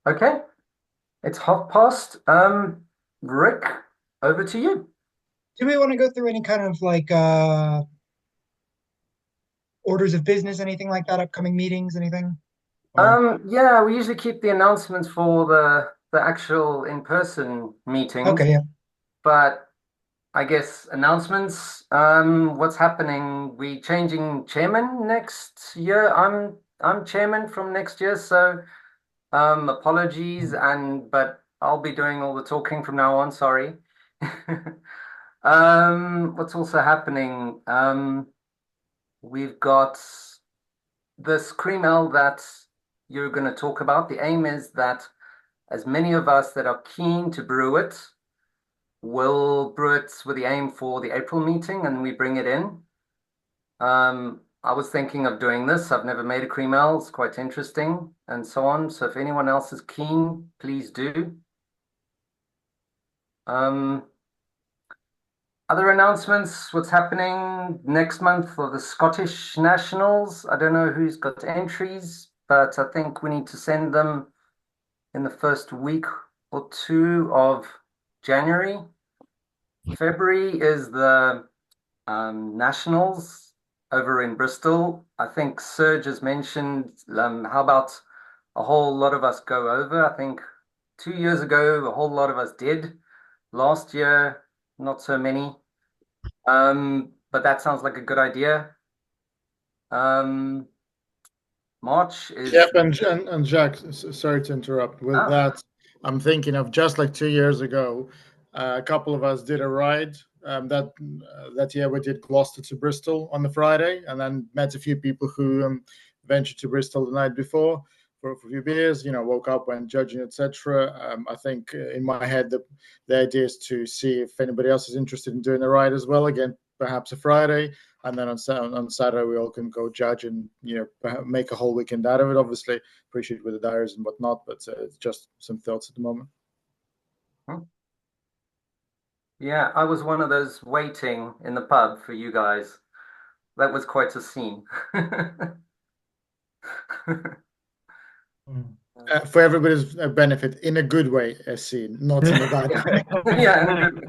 Okay, it's half past. Rick, over to you. Do we want to go through any kind of like orders of business, anything like that, upcoming meetings, anything? Or Yeah, we usually keep the announcements for the actual in-person meetings, okay, yeah. but I guess announcements. What's happening? We changing chairman next year. I'm chairman from next year, so apologies, and but I'll be doing all the talking from now on. Sorry. What's also happening? We've got this cream ale that you're going to talk about. The aim is that as many of us that are keen to brew it will brew it with the aim for the April meeting and we bring it in. I was thinking of doing this. I've never made a cream ale. It's quite interesting and so on. So if anyone else is keen, please do. Um, Other announcements, what's happening next month for the Scottish Nationals? I don't know who's got entries, but I think we need to send them in the first week or two of January. February is the Nationals over in Bristol. I think Serge has mentioned, how about a whole lot of us go over? I think 2 years ago, a whole lot of us did. Last year, not so many. But that sounds like a good idea. Um, March is Yep, and Jack, sorry to interrupt. With ah, that, I'm thinking of just like 2 years ago, a couple of us did a ride. That year we did Gloucester to Bristol on the Friday, and then met a few people who ventured to Bristol the night before for a few beers. Woke up, went judging, etc. I think in my head the idea is to see if anybody else is interested in doing the ride as well. Again, perhaps a Friday, and then on Saturday we all can go judge and make a whole weekend out of it. Obviously, appreciate with the diaries and whatnot, but it's just some thoughts at the moment. hmm. Yeah, I was one of those waiting in the pub for you guys. That was quite a scene. Mm. For everybody's benefit, in a good way, as seen, not in a bad Yeah, way. yeah, in a good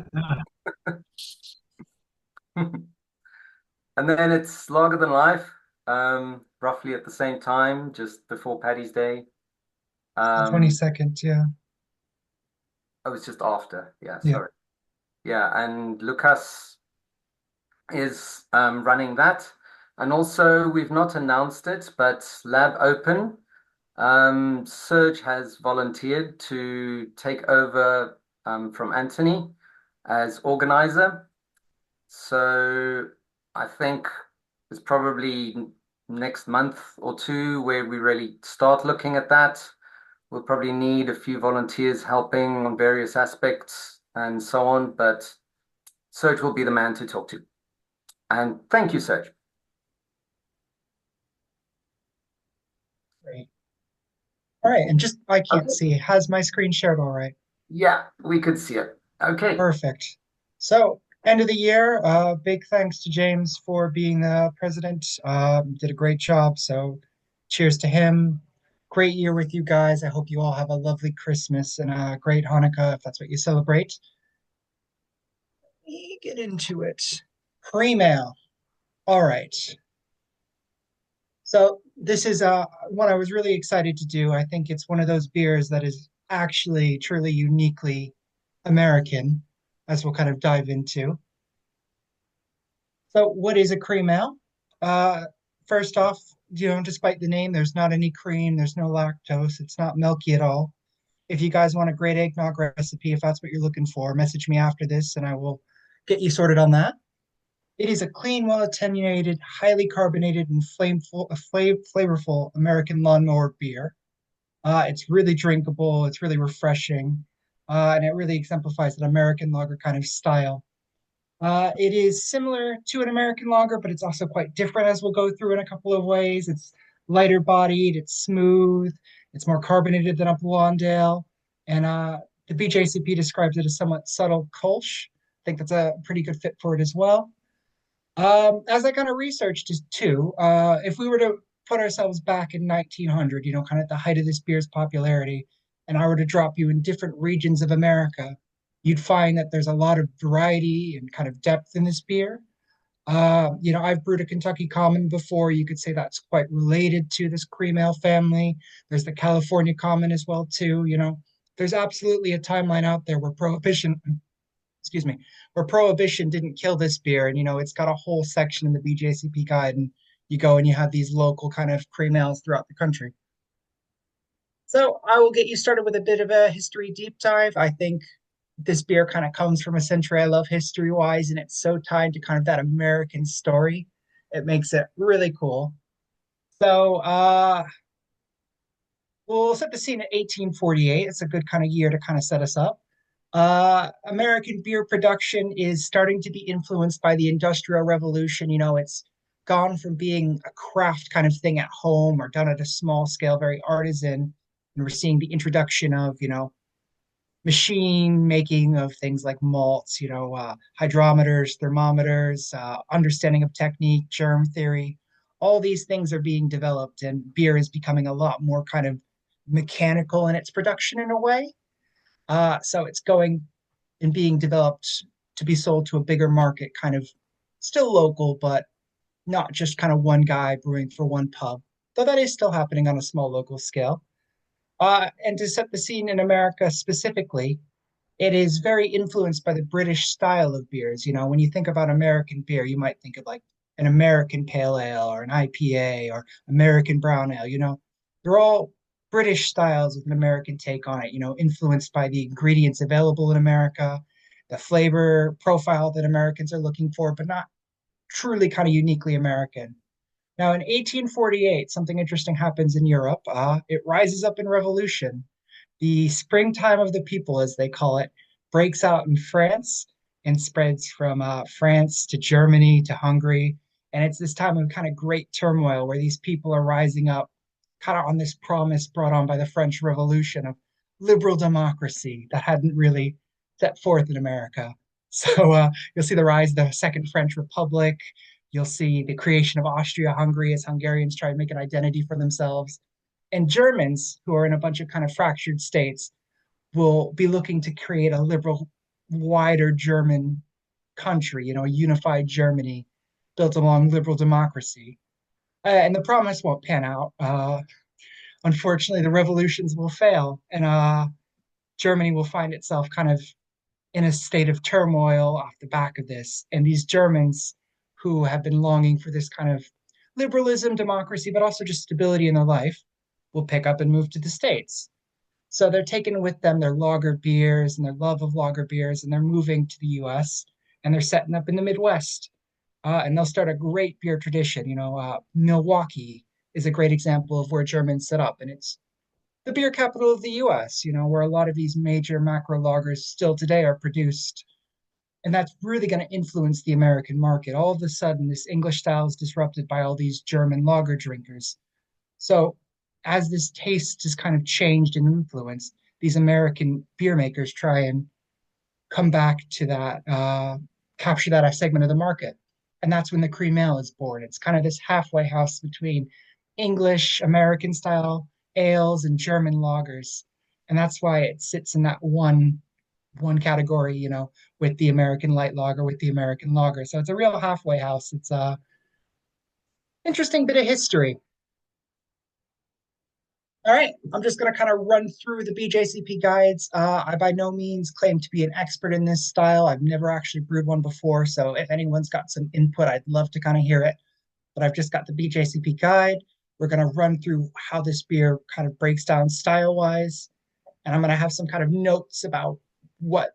way. And then it's Lager Than Life, roughly at the same time, just before Paddy's Day. The Um, 22nd, yeah. I was just after. Yeah, Yeah. sorry. Yeah, and Lucas is running that. And also, we've not announced it, but Lab Open, Serge has volunteered to take over from Anthony as organizer. So I think it's probably next month or two where we really start looking at that. We'll probably need a few volunteers helping on various aspects and so on, but Serge will be the man to talk to. And thank you, Serge. Great. All right, and just I can't Okay. see. Has my screen shared all right? Yeah, we could see it. Okay. Perfect. So, end of the year, big thanks to James for being the president. Did a great job. So, cheers to him. Great year with you guys. I hope you all have a lovely Christmas and a great Hanukkah if that's what you celebrate. Let me get into it. Pre-mail. All right. So, this is one I was really excited to do. I think it's one of those beers that is actually truly uniquely American, as we'll kind of dive into. So, what is a cream ale? Uh, First off, despite the name, there's not any cream, there's no lactose, it's not milky at all. If you guys want a great eggnog recipe, if that's what you're looking for, message me after this and I will get you sorted on that. It is a clean, well attenuated, highly carbonated, and flavorful American lawnmower beer. It's really drinkable, it's really refreshing, and it really exemplifies an American lager kind of style. It is similar to an American lager, but it's also quite different as we'll go through in a couple of ways. It's lighter bodied, it's smooth, it's more carbonated than a blonde ale. And the BJCP describes it as somewhat subtle Kolsch. I think that's a pretty good fit for it as well. As I kind of researched it too, if we were to put ourselves back in 1900, kind of at the height of this beer's popularity, and I were to drop you in different regions of America, you'd find that there's a lot of variety and kind of depth in this beer. I've brewed a Kentucky Common before. You could say that's quite related to this cream ale family. There's the California Common as well too. There's absolutely a timeline out there where prohibition, excuse me, where prohibition didn't kill this beer, and it's got a whole section in the BJCP guide, and you go and you have these local kind of cream ales throughout the country. So I will get you started with a bit of a history deep dive. I think this beer kind of comes from a century I love history wise, and it's so tied to kind of that American story. It makes it really cool. So we'll set the scene at 1848. It's a good kind of year to kind of set us up. American beer production is starting to be influenced by the Industrial Revolution. It's gone from being a craft kind of thing at home or done at a small scale, very artisan. And we're seeing the introduction of, machine making of things like malts, hydrometers, thermometers, understanding of technique, germ theory. All these things are being developed, and beer is becoming a lot more kind of mechanical in its production in a way. So it's going and being developed to be sold to a bigger market, kind of still local, but not just kind of one guy brewing for one pub, though that is still happening on a small local scale. And to set the scene in America specifically, it is very influenced by the British style of beers. When you think about American beer, you might think of like an American pale ale or an IPA or American brown ale. They're all British styles with an American take on it, influenced by the ingredients available in America, the flavor profile that Americans are looking for, but not truly kind of uniquely American. Now, in 1848, something interesting happens in Europe. It rises up in revolution. The springtime of the people, as they call it, breaks out in France and spreads from France to Germany to Hungary. And it's this time of kind of great turmoil where these people are rising up kind of on this promise brought on by the French Revolution of liberal democracy that hadn't really set forth in America. So you'll see the rise of the Second French Republic. You'll see the creation of Austria-Hungary as Hungarians try to make an identity for themselves. And Germans, who are in a bunch of kind of fractured states, will be looking to create a liberal, wider German country, a unified Germany built along liberal democracy. And the promise won't pan out. Unfortunately, the revolutions will fail, and Germany will find itself kind of in a state of turmoil off the back of this. And these Germans who have been longing for this kind of liberalism, democracy, but also just stability in their life will pick up and move to the States. So they're taking with them their lager beers and their love of lager beers, and they're moving to the US and they're setting up in the Midwest. And they'll start a great beer tradition. Milwaukee is a great example of where Germans set up, and it's the beer capital of the US, where a lot of these major macro lagers still today are produced. And that's really going to influence the American market. All of a sudden, this English style is disrupted by all these German lager drinkers. So, as this taste is kind of changed and influenced, these American beer makers try and come back to that, capture that segment of the market. And that's when the cream ale is born. It's kind of this halfway house between English, American style ales and German lagers. And that's why it sits in that one category, with the American light lager, with the American lager. So it's a real halfway house. It's a interesting bit of history. All right, I'm just going to kind of run through the BJCP guides. I by no means claim to be an expert in this style. I've never actually brewed one before, so if anyone's got some input, I'd love to kind of hear it. But I've just got the BJCP guide. We're going to run through how this beer kind of breaks down style-wise, and I'm going to have some kind of notes about what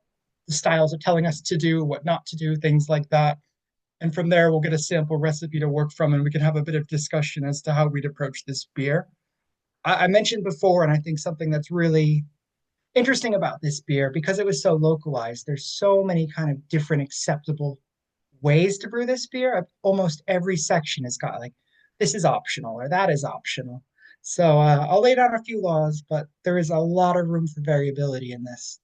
the styles are telling us to do, what not to do, things like that. And from there, we'll get a sample recipe to work from, and we can have a bit of discussion as to how we'd approach this beer. I mentioned before, and I think something that's really interesting about this beer, because it was so localized, there's so many kind of different acceptable ways to brew this beer. Almost every section has got like, this is optional or that is optional. So I'll lay down a few laws, but there is a lot of room for variability in this.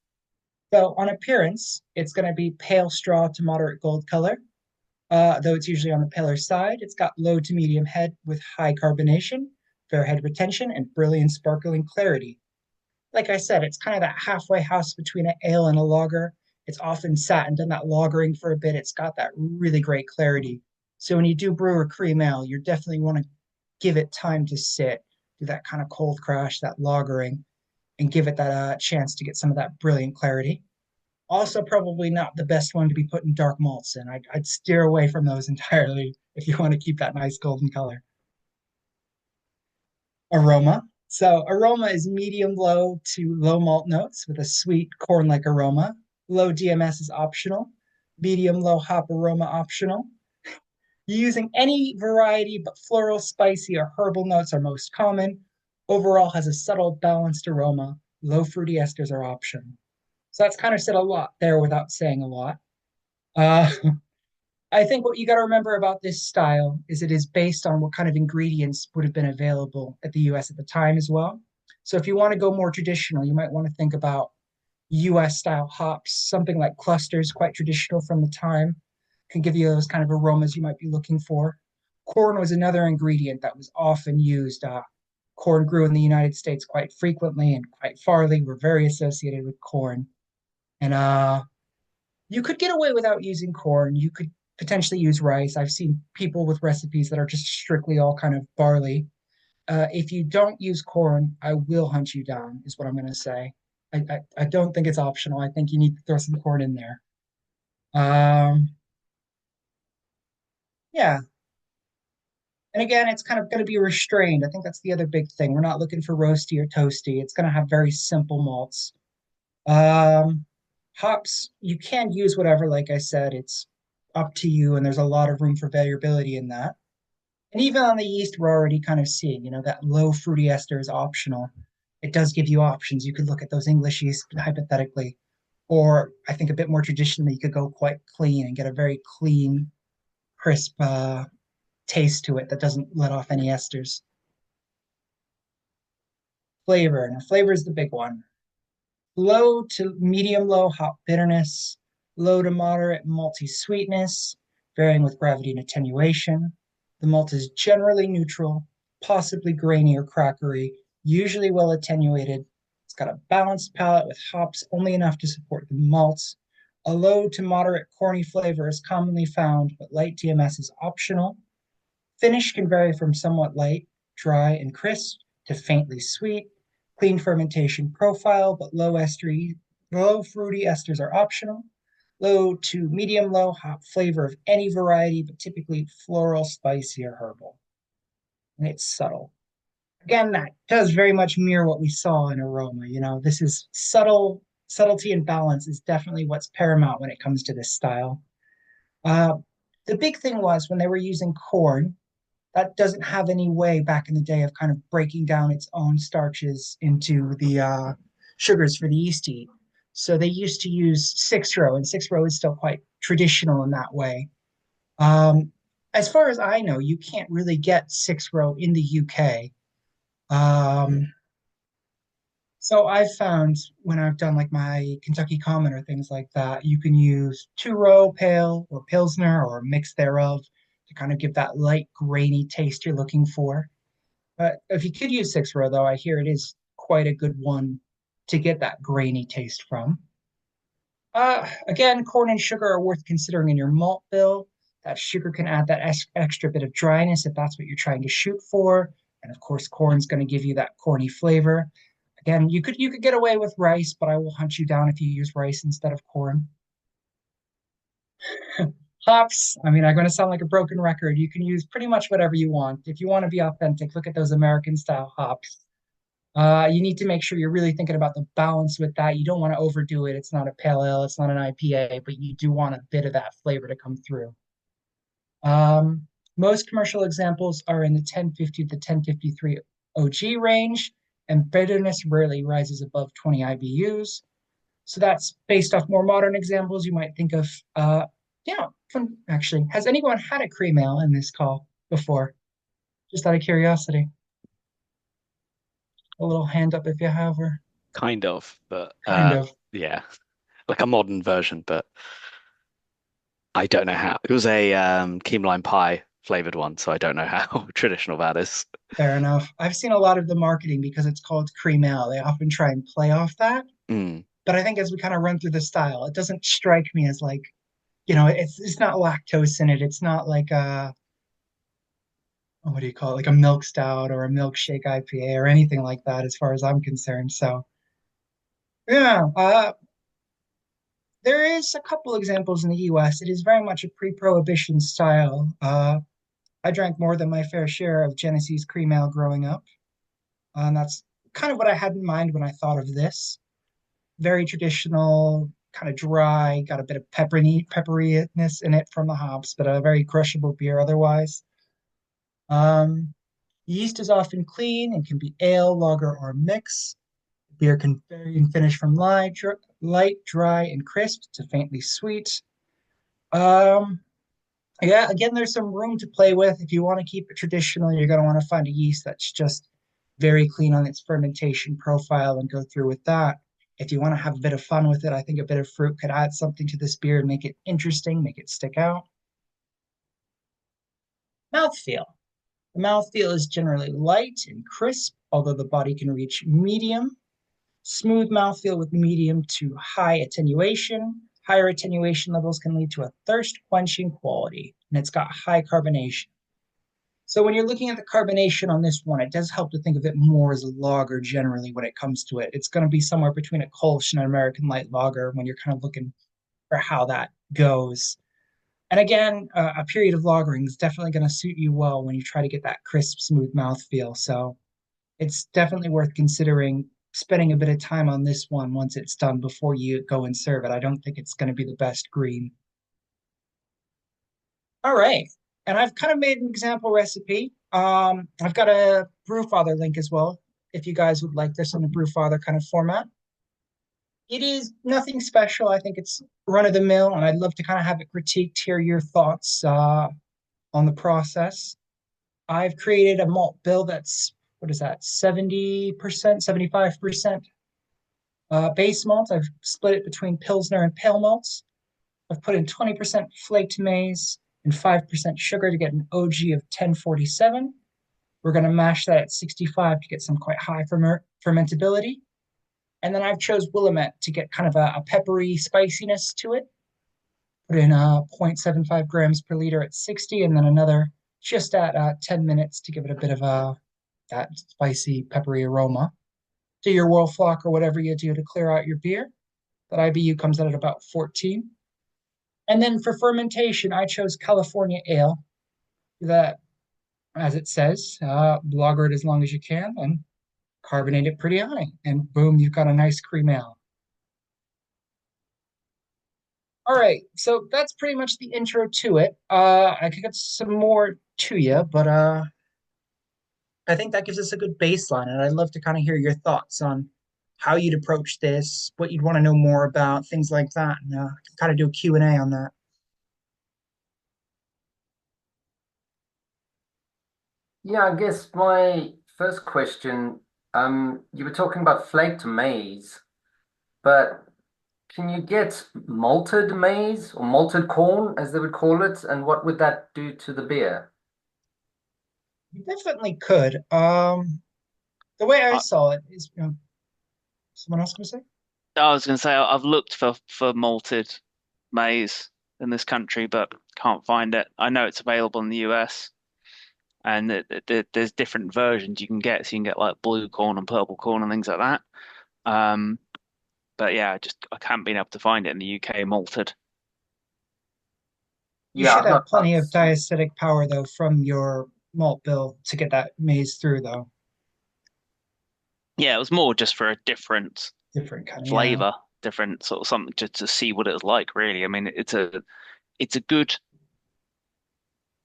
So on appearance, it's going to be pale straw to moderate gold color, though it's usually on the paler side. It's got low to medium head with high carbonation, fair head retention, and brilliant sparkling clarity. like I said, it's kind of that halfway house between an ale and a lager. It's often sat and done that lagering for a bit. It's got that really great clarity. So when you do brew a cream ale, you definitely want to give it time to sit, do that kind of cold crash, that lagering, and give it that chance to get some of that brilliant clarity. Also, probably not the best one to be putting dark malts in. I'd steer away from those entirely if you want to keep that nice golden color. Aroma. So aroma is medium low to low malt notes with a sweet corn-like aroma. Low DMS is optional. Medium low hop aroma optional. Using any variety, but floral, spicy, or herbal notes are most common. Overall has a subtle, balanced aroma. Low fruity esters are optional. So that's kind of said a lot there without saying a lot. Uh, I think what you got to remember about this style is it is based on what kind of ingredients would have been available at the US at the time as well. So if you want to go more traditional, you might want to think about US style hops, something like clusters, quite traditional from the time, can give you those kind of aromas you might be looking for. Corn was another ingredient that was often used. Corn grew in the United States quite frequently, and quite farley were very associated with corn. And you could get away without using corn. You could potentially use rice. I've seen people with recipes that are just strictly all kind of barley. If you don't use corn, I will hunt you down, is what I'm going to say. I don't think it's optional. I think you need to throw some corn in there. Um, yeah. And again, it's kind of going to be restrained. I think that's the other big thing. We're not looking for roasty or toasty. It's going to have very simple malts. Um, Hops, you can use whatever, like I said, it's up to you, and there's a lot of room for variability in that. And even on the yeast, we're already kind of seeing, that low fruity ester is optional. It does give you options. You could look at those English yeast hypothetically, or I think a bit more traditionally, you could go quite clean and get a very clean, crisp taste to it that doesn't let off any esters. Flavor, and flavor is the big one. Low to medium low hop bitterness, low to moderate malty sweetness, varying with gravity and attenuation. The malt is generally neutral, possibly grainy or crackery, usually well attenuated. It's got a balanced palate with hops only enough to support the malts. A low to moderate corny flavor is commonly found, but light DMS is optional. Finish can vary from somewhat light, dry, and crisp to faintly sweet. Clean fermentation profile, but low fruity esters are optional. Low to medium low hop flavor of any variety, but typically floral, spicy, or herbal. And it's subtle. Again, that does very much mirror what we saw in aroma. This is subtlety and balance is definitely what's paramount when it comes to this style. Uh, the big thing was when they were using corn, that doesn't have any way back in the day of kind of breaking down its own starches into the sugars for the yeast to eat. So they used to use six row, and six row is still quite traditional in that way. Um, as far as I know, you can't really get six row in the UK. Um, so I've found when I've done like my Kentucky Common or things like that, you can use two row pale or Pilsner or a mix thereof to kind of give that light grainy taste you're looking for. But if you could use six row, though, I hear it is quite a good one to get that grainy taste from. Again, corn and sugar are worth considering in your malt bill. That sugar can add that extra bit of dryness if that's what you're trying to shoot for. And of course, corn's going to give you that corny flavor. Again, you could get away with rice, but I will hunt you down if you use rice instead of corn. Hops, I mean, I'm going to sound like a broken record. You can use pretty much whatever you want. If you want to be authentic, look at those American style hops. You need to make sure you're really thinking about the balance with that. You don't want to overdo it. It's not a pale ale, it's not an IPA, but you do want a bit of that flavor to come through. Um, Most commercial examples are in the 1050 to 1053 OG range, and bitterness rarely rises above 20 IBUs. So that's based off more modern examples. You might think of, actually, has anyone had a cream ale in this call before? Just out of curiosity. A little hand up if you have, or Kind of, but kind of. yeah, like a modern version, but I don't know how. It was a key lime pie flavored one, so I don't know how traditional that is. Fair enough. I've seen a lot of the marketing because it's called cream ale. They often try and play off that. Mm. But I think as we kind of run through the style, it doesn't strike me as like, it's not lactose in it. It's not like a what do you call it? Like a milk stout or a milkshake IPA or anything like that, as far as I'm concerned. So yeah, there is a couple examples in the US. It is very much a pre-prohibition style. I drank more than my fair share of Genesee's cream ale growing up. And that's kind of what I had in mind when I thought of this. Very traditional, kind of dry, got a bit of pepperiness in it from the hops, but a very crushable beer otherwise. Um, Yeast is often clean and can be ale, lager, or mix. Beer can vary in finish from light, dry, and crisp to faintly sweet. Um, yeah, again, there's some room to play with. If you want to keep it traditional, you're going to want to find a yeast that's just very clean on its fermentation profile and go through with that. If you want to have a bit of fun with it, I think a bit of fruit could add something to this beer and make it interesting, make it stick out. Mouthfeel. The mouthfeel is generally light and crisp, although the body can reach medium. Smooth mouthfeel with medium to high attenuation. Higher attenuation levels can lead to a thirst quenching quality, and it's got high carbonation. So when you're looking at the carbonation on this one, it does help to think of it more as a lager generally when it comes to it. It's going to be somewhere between a Kolsch and an American light lager when you're kind of looking for how that goes. And again, a period of lagering is definitely going to suit you well when you try to get that crisp, smooth mouthfeel. So it's definitely worth considering spending a bit of time on this one once it's done before you go and serve it. I don't think it's going to be the best green. All right. And I've kind of made an example recipe. I've got a Brewfather link as well, if you guys would like this in the Brewfather kind of format. It is nothing special. I think it's run of the mill, and I'd love to kind of have it critiqued, hear your thoughts on the process. I've created a malt bill that's, what is that, 70%, 75% base malt. I've split it between Pilsner and pale malts. I've put in 20% flaked maize and 5% sugar to get an OG of 1047. We're going to mash that at 65 to get some quite high fermentability. And then I've chose Willamette to get kind of a peppery spiciness to it. Put in 0.75 grams per liter at 60, and then another just at 10 minutes to give it a bit of that spicy, peppery aroma. Do your whirl flock or whatever you do to clear out your beer. That IBU comes out at about 14. And then for fermentation, I chose California Ale. That, as it says, lager it as long as you can and carbonate it pretty high. And boom, you've got a nice cream ale. All right, so that's pretty much the intro to it. I could get some more to you, but I think that gives us a good baseline, and I'd love to kind of hear your thoughts on how you'd approach this, what you'd want to know more about, things like that, and kind of do a Q&A on that. Yeah, I guess my first question, you were talking about flaked maize, but can you get malted maize or malted corn, as they would call it? And what would that do to the beer? You definitely could. The way I I, saw it is, someone else going to say? I was going to say I've looked for malted maize in this country, but can't find it. I know it's available in the US, and there's different versions you can get. So you can get like blue corn and purple corn and things like that. Um, but yeah, I haven't been able to find it in the UK malted. You Yeah, should I've have plenty not of seen. diacetic power though from your malt bill to get that maize through though. Yeah, it was more just for a different Different kind of, yeah. flavor, different sort of something just to see what it was like, really. I mean, it's a good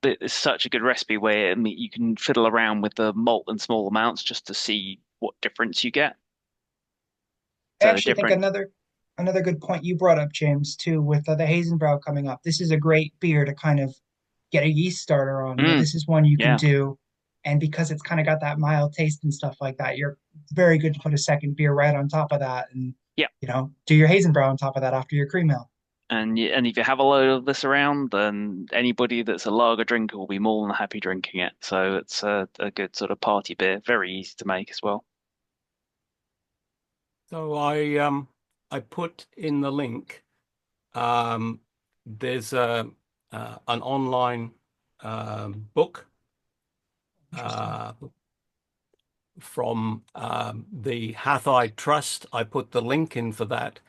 it's such a good recipe where I mean, you can fiddle around with the malt in small amounts just to see what difference you get. I So the actually think different, another good point you brought up, James, too, with the Hazenbrow coming up. This is a great beer to kind of get a yeast starter on. mm, This is one you can yeah, do, and because it's kind of got that mild taste and stuff like that, you're very good to put a second beer right on top of that, and yeah, do your Hazenbrow on top of that after your cream ale. And if you have a load of this around, then anybody that's a lager drinker will be more than happy drinking it. So it's a good sort of party beer, very easy to make as well. So I put in the link. Um, there's a an online book Interesting. from the Hathai Trust. I put the link in for that,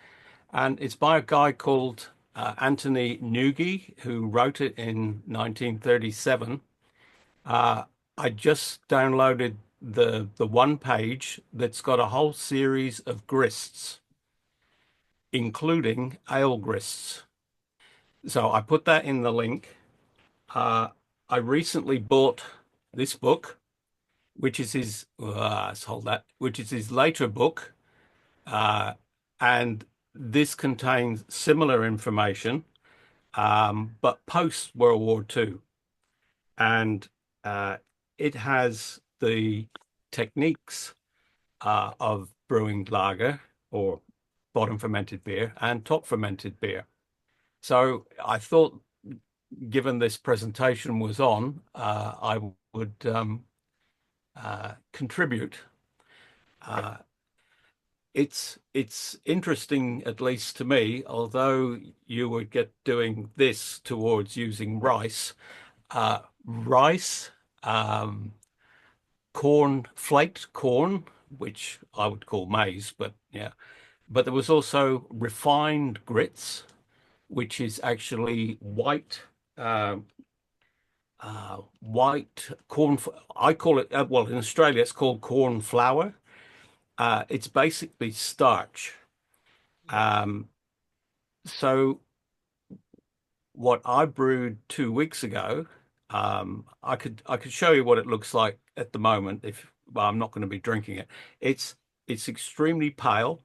and it's by a guy called Anthony Nugi, who wrote it in 1937. Uh, I just downloaded the one page that's got a whole series of grists, including ale grists. So I put that in the link. Uh, I recently bought this book, which is his, let's hold that, which is his later book. Uh, and this contains similar information, but post World War II. And uh, it has the techniques of brewing lager or bottom fermented beer and top fermented beer. So I thought, given this presentation was on, I would contribute. Uh, it's interesting, at least to me, although you would get doing this towards using rice, rice, um, corn, flaked corn, which I would call maize, but yeah. But there was also refined grits, which is actually uh, white corn. I call it, well, in Australia, it's called corn flour. It's basically starch. Um, so what I brewed 2 weeks ago, I could show you what it looks like at the moment. If well, I'm not going to be drinking it. It's extremely pale.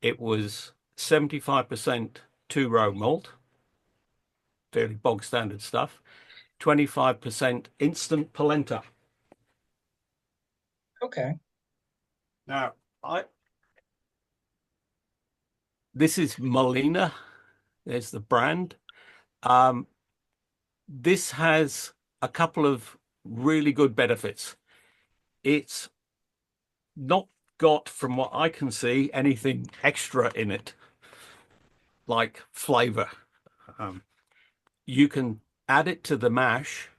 It was 75% two-row malt, fairly bog standard stuff. 25% instant polenta. Okay. Now, I this is Molina. There's the brand. Um, this has a couple of really good benefits. It's not got, from what I can see, anything extra in it, like flavor. Um, you can add it to the mash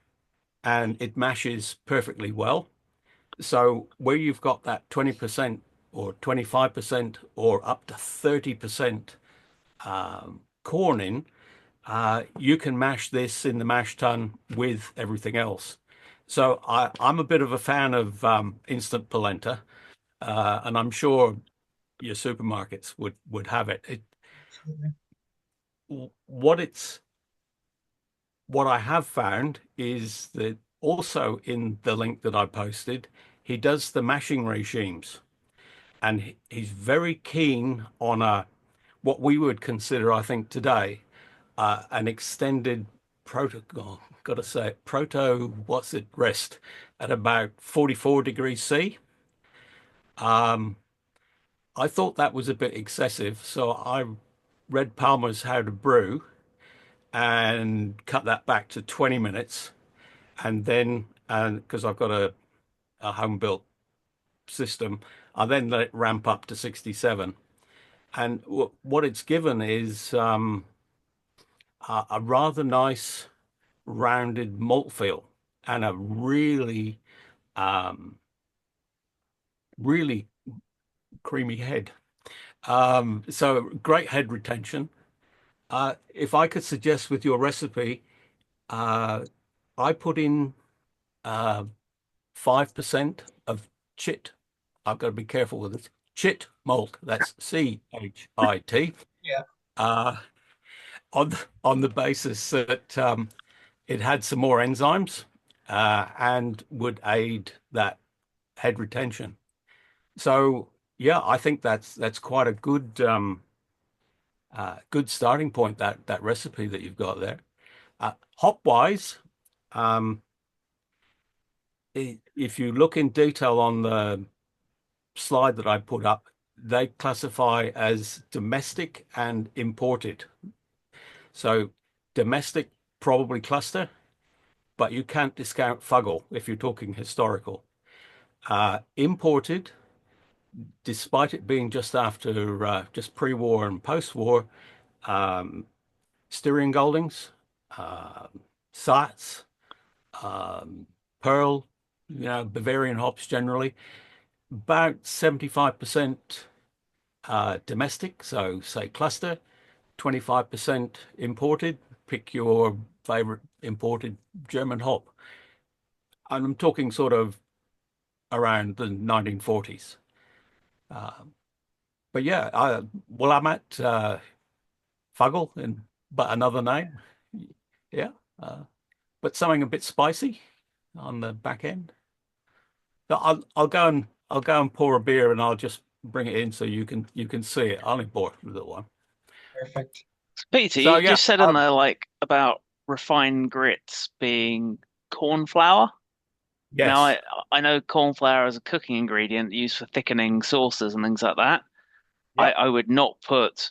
and it mashes perfectly well. So where you've got that 20% or 25% or up to 30% corn in, you can mash this in the mash tun with everything else. So I'm a bit of a fan of instant polenta, and I'm sure your supermarkets would have it. Absolutely. What it's what I have found is that also in the link that I posted, he does the mashing regimes, and he's very keen on a what we would consider, I think, today, an extended protocol. Got to say, what's it, rest at about 44 degrees C. Um, I thought that was a bit excessive, so I read Palmer's How to Brew and cut that back to 20 minutes. And then, because I've got a home built system, I then let it ramp up to 67. And what it's given is a rather nice rounded malt feel and a um, really creamy head. So great head retention. If I could suggest with your recipe, uh, I put in 5% of chit. I've got to be careful with this. Chit malt. That's CHIT. Yeah. Uh, on the basis that it had some more enzymes and would aid that head retention. So yeah, I think that's quite a good starting point, that recipe that you've got there. Hop wise, um, if you look in detail on the slide that I put up, they classify as domestic and imported. So domestic, probably cluster, but you can't discount Fuggle if you're talking historical. Imported, despite it being just after, just pre-war and post-war, um, Styrian Goldings, uh, Saats, um, Pearl, Bavarian hops generally, about 75% domestic, so say cluster, 25% imported. Pick your favorite imported German hop. And I'm talking sort of around the 1940s. But yeah, well, I'm at Fuggle, but another name. Yeah, but something a bit spicy on the back end. So I'll go and pour a beer and I'll just bring it in so you can see it. I'll only pour a little one. Perfect. Peter, So you yeah, just said in there like about refined grits being corn flour. Now yes, I know corn flour is a cooking ingredient used for thickening sauces and things like that. I, yep. I would not put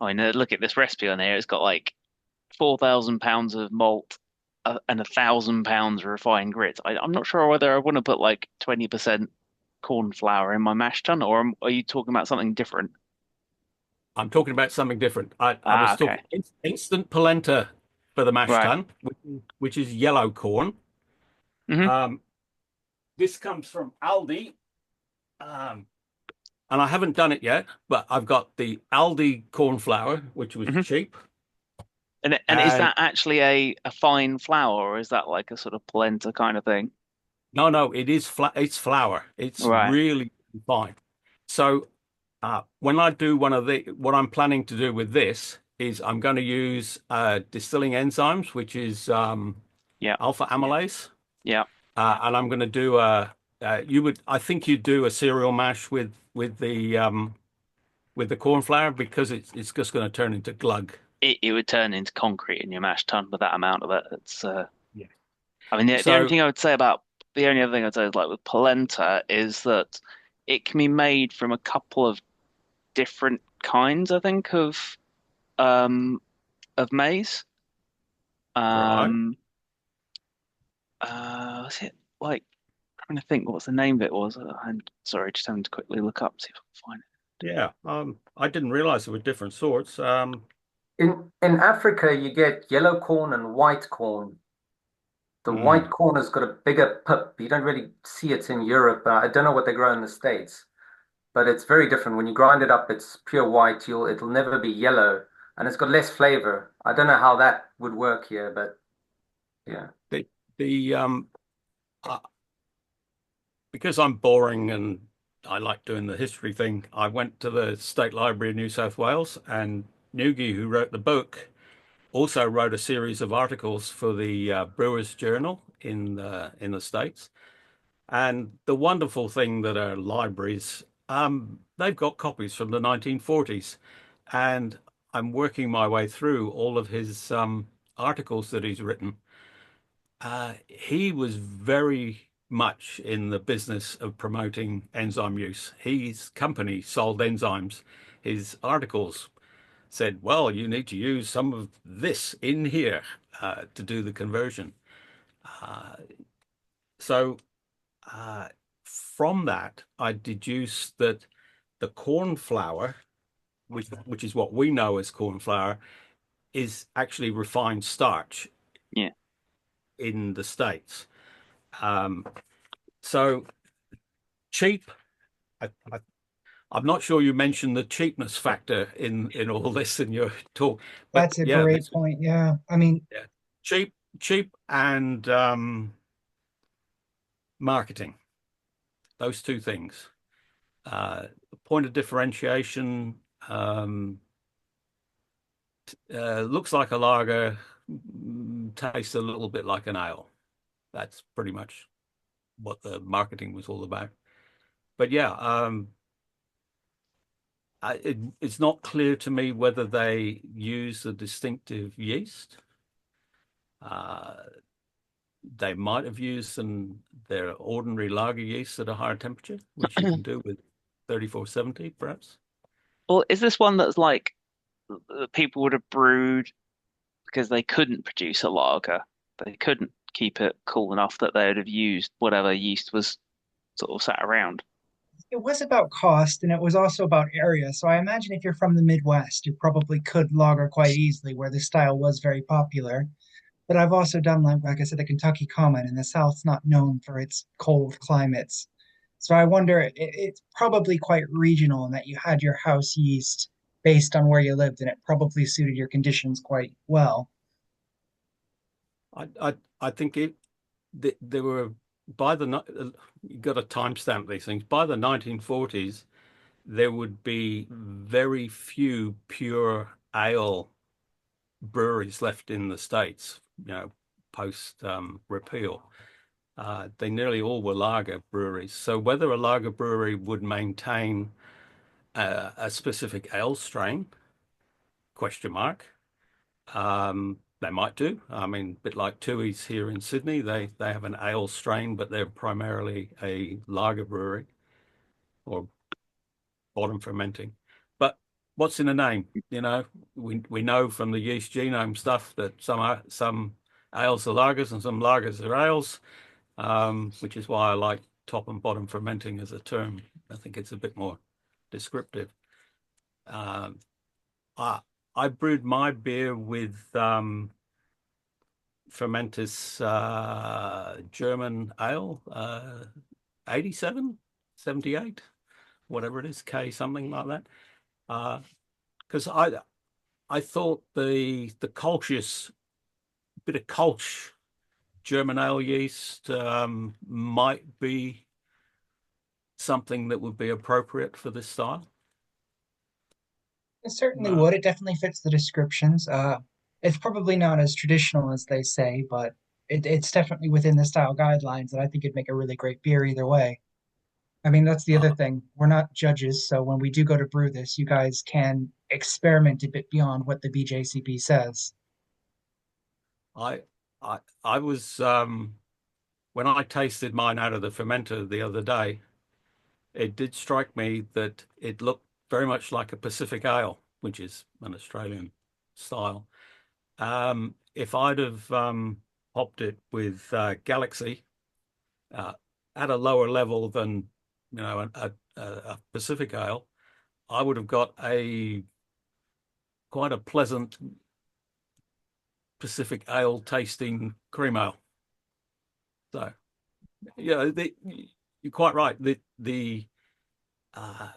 I mean look at this recipe on here. It's got like 4,000 pounds of malt and 1,000 pounds of refined grits. I'm not sure whether I want to put like 20% corn flour in my mash tun, or are you talking about something different? I'm talking about something different. I Ah, was okay. talking instant polenta for the mash Right. tun, which is yellow corn. Hmm. Um, this comes from Aldi, um, and I haven't done it yet, but I've got the Aldi corn flour, which was Hmm. cheap, And is and that actually a fine flour, or is that like a sort of polenta kind of thing? no, it is it's flour. It's Right. really fine. So when I do what I'm planning to do with this is I'm going to use distilling enzymes, which is Yeah. alpha amylase. Yeah. And I'm going to do I think you'd do a cereal mash with the corn flour because it's just going to turn into glug. It would turn into concrete in your mash tun with that amount of it. It's Yeah. I mean the only So thing I would say about the only other thing I'd say is like with polenta is that it can be made from a couple of different kinds, I think, um of maize. right, Um was it like trying to think what was the name of it was. I'm sorry, just having to quickly look up, see if I can find yeah. I didn't realize there were different sorts. In Africa, you get yellow corn and white corn. The white Hmm. corn has got a bigger pip. You don't really see it in Europe. I don't know what they grow in the States, but it's very different. When you grind it up, it's pure white. It'll never be yellow, and it's got less flavor. I don't know how that would work here, but yeah. The the uh, because I'm boring and I like doing the history thing, I went to the State Library of New South Wales, and Nugi, who wrote the book, also wrote a series of articles for the Brewers Journal in the States. And the wonderful thing that our libraries, they've got copies from the 1940s, and I'm working my way through all of his articles that he's written. He was very much in the business of promoting enzyme use. His company sold enzymes. His articles said, well, you need to use some of this in here to do the conversion. Uh, so from that, I deduced that the corn flour, which is what we know as corn flour, is actually refined starch it. Yeah. in the States. Um, so cheap. I, I'm not sure you mentioned the cheapness factor in all this in your talk, but That's a yeah, great point. Yeah. I mean, yeah, cheap, and marketing. Those two things. Point of differentiation. Um, looks like a lager, tastes a little bit like an ale. That's pretty much what the marketing was all about. But yeah, it's not clear to me whether they use a distinctive yeast. Uh, they might have used their ordinary lager yeast at a higher temperature, which you can do with 3470, perhaps. Well, is this one that's like people would have brewed because they couldn't produce a lager. They couldn't keep it cool enough that they would have used whatever yeast was sort of sat around. It was about cost and it was also about area. So I imagine if you're from the Midwest, you probably could lager quite easily where the style was very popular. But I've also done like I said, the Kentucky Common, and the South's not known for its cold climates. So I wonder, it's probably quite regional in that you had your house yeast based on where you lived, and it probably suited your conditions quite well. I think they were by you got to timestamp these things. By the 1940s, there would be very few pure ale breweries left in the States, post repeal. They nearly all were lager breweries. So whether a lager brewery would maintain a specific ale strain, question mark. They might do. I mean, a bit like Tooheys here in Sydney, they have an ale strain, but they're primarily a lager brewery or bottom fermenting. But what's in the name? We know from the yeast genome stuff that some ales are lagers and some lagers are ales, which is why I like top and bottom fermenting as a term. I think it's a bit more descriptive. Um, I I brewed my beer with Fermentis German ale, 87, 78, whatever it is, K something like that. Because I thought the Kolsch's bit of Kolsch German ale yeast might be something that would be appropriate for this style. It certainly Uh, would. It definitely fits the descriptions. It's probably not as traditional as they say, but it's definitely within the style guidelines, and I think it'd make a really great beer either way. I mean, that's the other uh, thing. We're not judges, so when we do go to brew this, you guys can experiment a bit beyond what the BJCP says. I I was when I tasted mine out of the fermenter the other day, it did strike me that it looked very much like a Pacific ale, which is an Australian style. If I'd have hopped it with Galaxy uh, at a lower level than a Pacific ale, I would have got a quite a pleasant Pacific ale tasting cream ale. So yeah, you're quite right. The uh,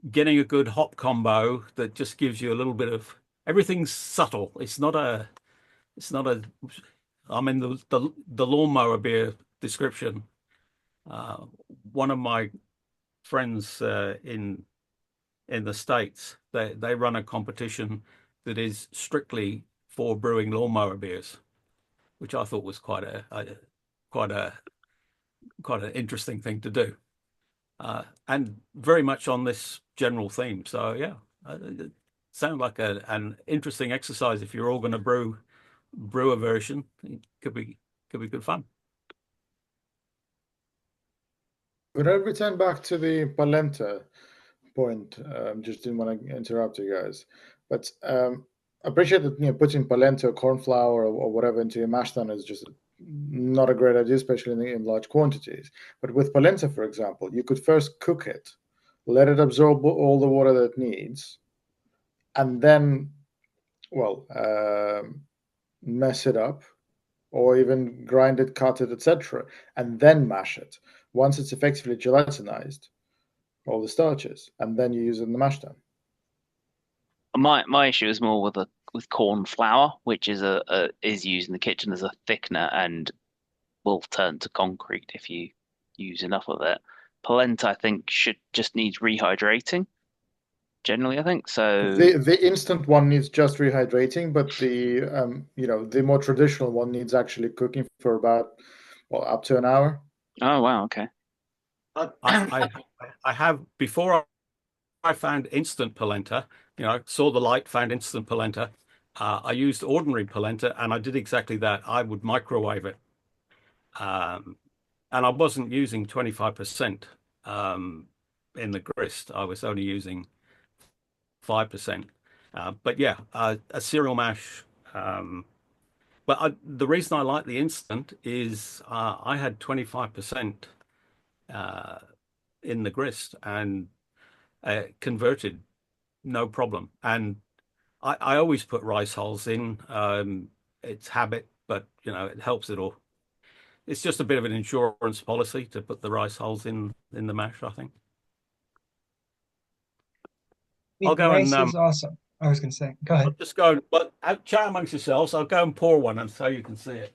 getting a good hop combo that just gives you a little bit of everything's subtle. It's not a I mean the lawnmower beer description. Uh, One of my friends in the States, they run a competition that is strictly for brewing lawnmower beers, which I thought was quite a quite an interesting thing to do, and very much on this general theme. So yeah, it sounds like an interesting exercise if you're all going to brew a version. It could be good fun. Could I return back to the polenta point? Just didn't want to interrupt you guys, but I appreciate that putting polenta or corn flour or whatever into your mash tun is just not a great idea, especially in large quantities. But with polenta, for example, you could first cook it, let it absorb all the water that it needs, and then, well, mess it up, or even grind it, cut it, etc., and then mash it. Once it's effectively gelatinized, all the starches, and then you use it in the mash tun. My issue is more with corn flour, which is used in the kitchen as a thickener and will turn to concrete if you use enough of it. Polenta, I think, should just needs rehydrating. Generally, I think so. The instant one needs just rehydrating, but the more traditional one needs actually cooking for about, well, up to an hour. Oh wow, okay. I I, I have before I found instant polenta, saw the light, found instant polenta. I used ordinary polenta, and I did exactly that. I would microwave it, um, and I wasn't using 25% in the grist. I was only using 5%. But yeah, a cereal mash, But the reason I like the instant is I had 25% uh, in the grist and converted no problem. And I always put rice hulls in. It's habit, but it helps it all. It's just a bit of an insurance policy to put the rice hulls in the mash, I think. I I'll mean, go and rice is awesome. I was going to say, go I'll ahead. just go, but chat amongst yourselves. I'll go and pour one and so you can see it.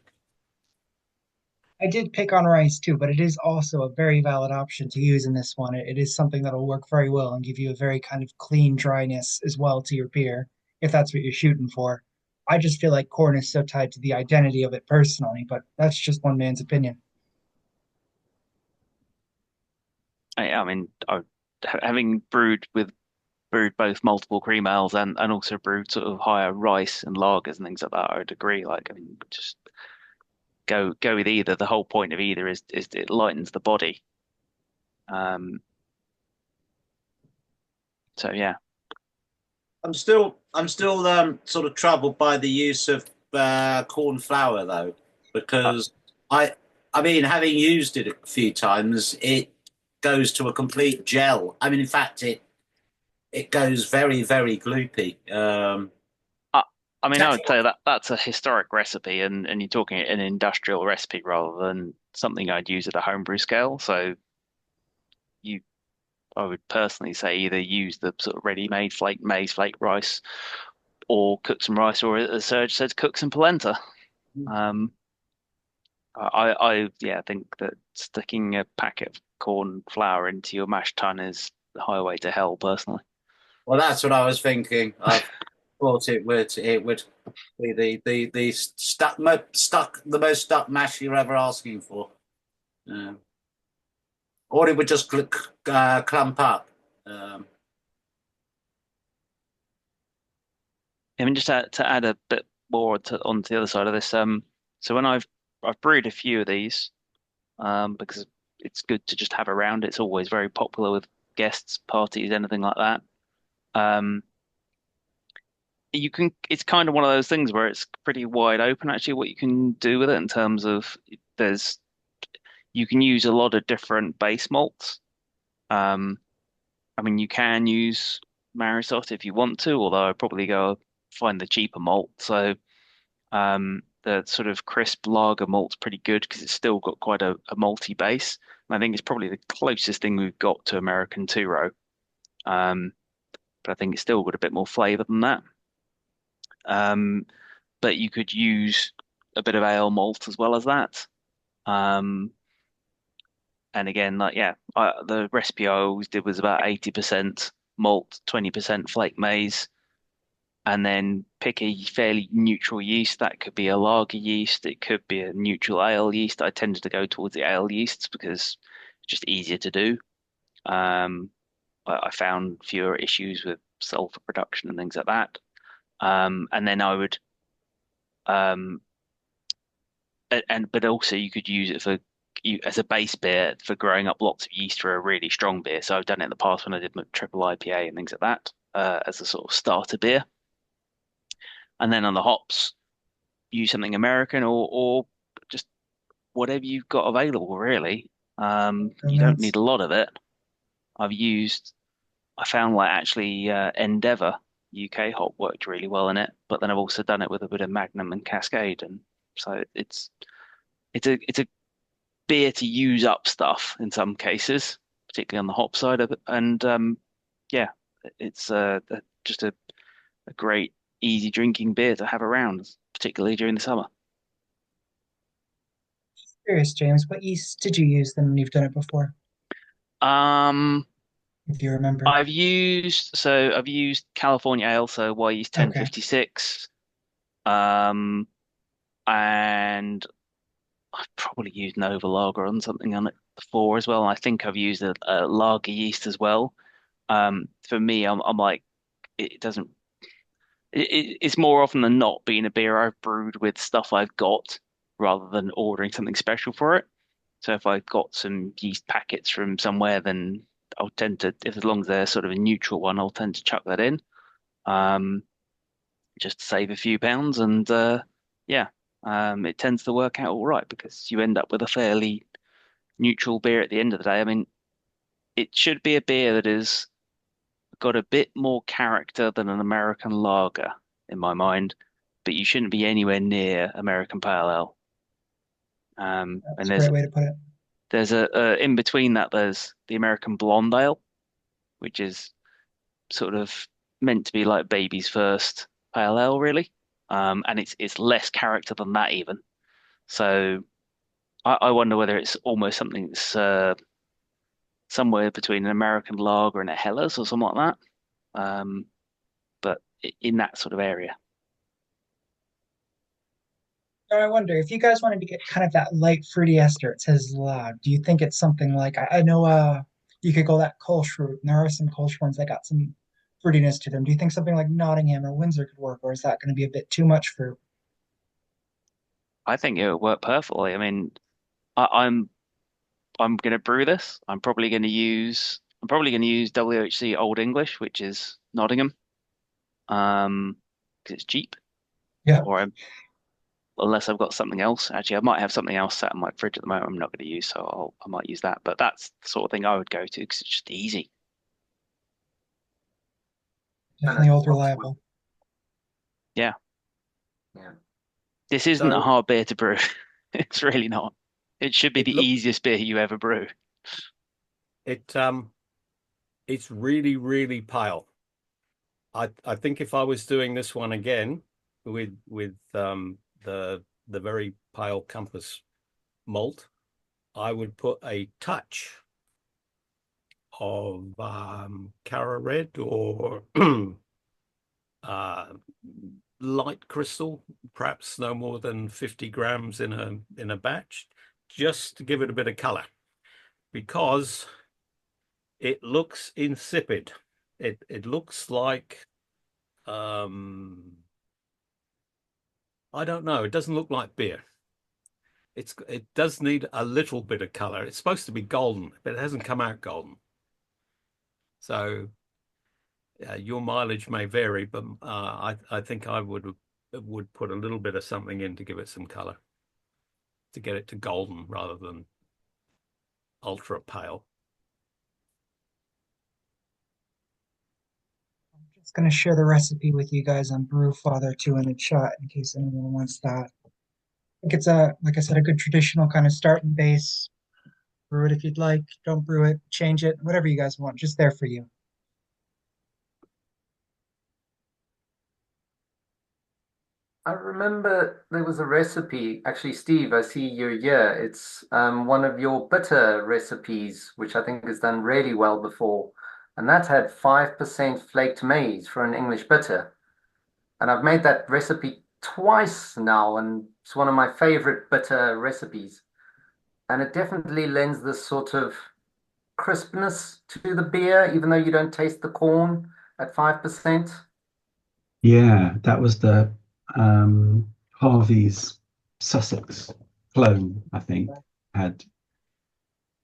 I did pick on rice too, but it is also a very valid option to use in this one. It is something that'll work very well and give you a very kind of clean dryness as well to your beer, if that's what you're shooting for. I just feel like corn is so tied to the identity of it personally, but that's just one man's opinion. I mean, having brewed both multiple cream ales and also brewed sort of higher rice and lagers and things like that, I would agree. Like, I mean, just go with either. The whole point of either is it lightens the body. Um, so yeah. I'm still sort of troubled by the use of corn flour though, Uh, because I I mean, having used it a few times, it goes to a complete gel. I mean, in fact, it goes very, very gloopy. I, I It's mean, I would actually, say that that's a historic recipe, and you're talking an industrial recipe rather than something I'd use at a homebrew scale. So you, I would personally say either use the sort of ready-made maize flake rice, or cook some rice, or as Serge said, cook some polenta. Um, I think that sticking a packet of corn flour into your mash tun is the highway to hell, personally. well, that's what I was thinking. I thought it would be the the most stuck mash you're ever asking for. Um, or it would just clump up. Um, I mean, just to add a bit more onto the other side of this, so when I've brewed a few of these, because it's good to just have around. It's always very popular with guests, parties, anything like that. Um, it's kind of one of those things where it's pretty wide open actually what you can do with it in terms of there's you can use a lot of different base malts. Um, I mean, you can use Marisot if you want to, although I'd probably go find the cheaper malt. So the sort of crisp lager malt's pretty good because it's still got quite a malty base. And I think it's probably the closest thing we've got to American two row. Um, but I think it's still got a bit more flavor than that. Um, but you could use a bit of ale malt as well as that. Um, and again, like yeah, the recipe I always did was about 80% malt, 20% flake maize, and then pick a fairly neutral yeast. That could be a lager yeast, it could be a neutral ale yeast. I tended to go towards the ale yeasts because it's just easier to do. Um, I found fewer issues with sulfur production and things like that. And then I would um, but also you could use it for you as a base beer for growing up lots of yeast for a really strong beer. So I've done it in the past when I did my triple IPA and things like that, as a sort of starter beer. And then on the hops, use something American or just whatever you've got available, really. And You don't need that's a lot of it. I've used, I found like actually Endeavour UK hop worked really well in it, but then I've also done it with a bit of Magnum and Cascade, and so it's a beer to use up stuff in some cases, particularly on the hop side of it, and yeah, it's just a great easy drinking beer to have around, particularly during the summer. curious, James. What yeast did you use then when you've done it before, Um, if you remember? I've used California Ale, so yeast Okay. 1056. Um, and I've probably used Nova Lager on something on it before as well. And I think I've used a lager yeast as well. For me, I'm like it doesn't. It's more often than not being a beer I've brewed with stuff I've got rather than ordering something special for it. So if I've got some yeast packets from somewhere, then I'll tend to, if as long as they're sort of a neutral one, I'll tend to chuck that in, um, just to save a few pounds. And yeah, it tends to work out all right because you end up with a fairly neutral beer at the end of the day. I mean, it should be a beer that has got a bit more character than an American lager in my mind, but you shouldn't be anywhere near American Pale Ale. And That's a great way to put it. there's a in between that there's the American Blonde Ale, which is sort of meant to be like baby's first pale ale, really. And it's less character than that even. So I wonder whether it's almost something that's somewhere between an American lager and a Helles or something like that. But in that sort of area. So I wonder if you guys wanted to get kind of that light fruity ester. It says loud. Do you think it's something like I know you could go that Kolsch route, and there are some Kolsch ones that got some fruitiness to them. Do you think something like Nottingham or Windsor could work, or is that going to be a bit too much fruit? I think it would work perfectly. I mean, I'm gonna brew this. I'm probably gonna use WHC Old English, which is Nottingham, because it's cheap. Yeah, Or unless I've got something else. Actually, I might have something else sat in my fridge at the moment I'm not going to use, so I might use that. But that's the sort of thing I would go to because it's just easy. And definitely old it's reliable. Yeah, yeah. this isn't a So hard beer to brew. It's really not. It should be it the look easiest beer you ever brew. It it's really, really pale. I think if I was doing this one again with the very pale Compass malt, I would put a touch of Cara Red or uh, light crystal, perhaps no more than 50 grams in a batch, just to give it a bit of color, because it looks insipid. It looks like I don't know. It doesn't look like beer. It does need a little bit of color. It's supposed to be golden, but it hasn't come out golden. So your mileage may vary, but I think I would put a little bit of something in to give it some color, to get it to golden rather than ultra pale. I'm just going to share the recipe with you guys on Brewfather too in the chat in case anyone wants that. I think it's like I said, a good traditional kind of start and base. Brew it if you'd like. Don't brew it. Change it. Whatever you guys want. Just there for you. I remember there was a recipe. Actually, Steve, I see you're here. It's one of your bitter recipes, which I think has done really well before. And that had 5% flaked maize for an English bitter. And I've made that recipe twice now, and it's one of my favorite bitter recipes. And it definitely lends this sort of crispness to the beer, even though you don't taste the corn at 5%. Yeah, that was the Harvey's Sussex clone, I think, had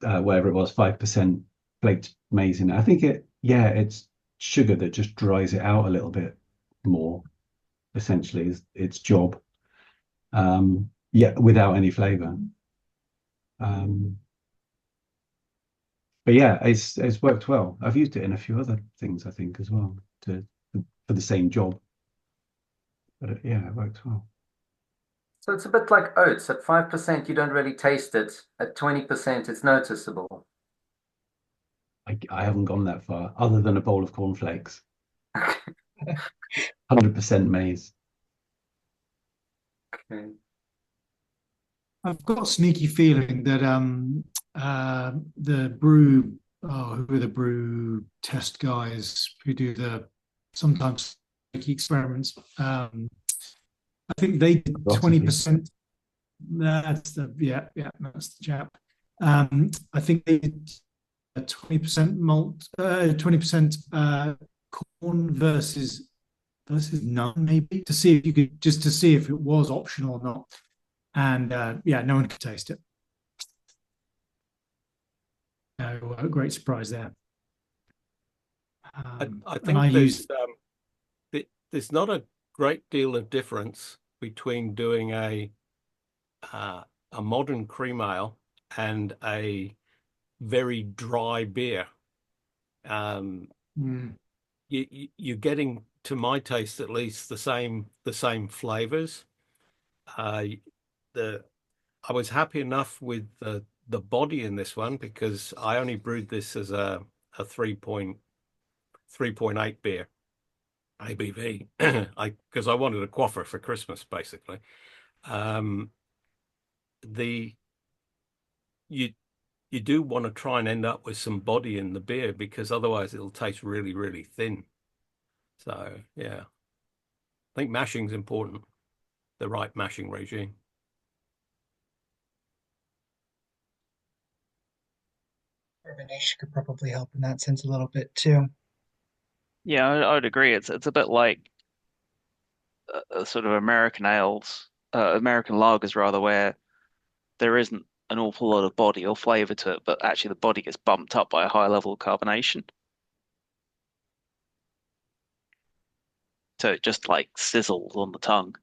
whatever it was, 5% flaked maize in it. I think yeah, it's sugar that just dries it out a little bit more, essentially, is its job. Yeah, without any flavor. Um, but yeah, it's worked well. I've used it in a few other things, I think, as well, for the same job. But yeah, it works well. So it's a bit like oats. At 5%, you don't really taste it. At 20%, it's noticeable. I haven't gone that far, other than a bowl of cornflakes. 100% maize. Okay. I've got a sneaky feeling that the brew who are the brew test guys who do the sometimes experiments. I think they did 20%. That's that's the chap. I think they did 20% malt, 20% corn versus none, maybe, to see if you could just to see if it was optional or not. And yeah, no one could taste it. No, great surprise there. I think there's not a great deal of difference between doing a uh, a modern cream ale and a very dry beer. Um, you're getting, to my taste at least, the same flavors. Uh, the I was happy enough with the body in this one because I only brewed this as a 3.8 beer ABV. Because I wanted a quaffer for Christmas basically. Um, the you you do want to try and end up with some body in the beer because otherwise it'll taste really, really thin. So yeah, I think mashing's important, the right mashing regime. Carbonation could probably help in that sense a little bit too. Yeah, I would agree. It's a bit like sort of American ales, American lagers rather, where there isn't an awful lot of body or flavor to it, but actually the body gets bumped up by a high level of carbonation. So it just like sizzles on the tongue.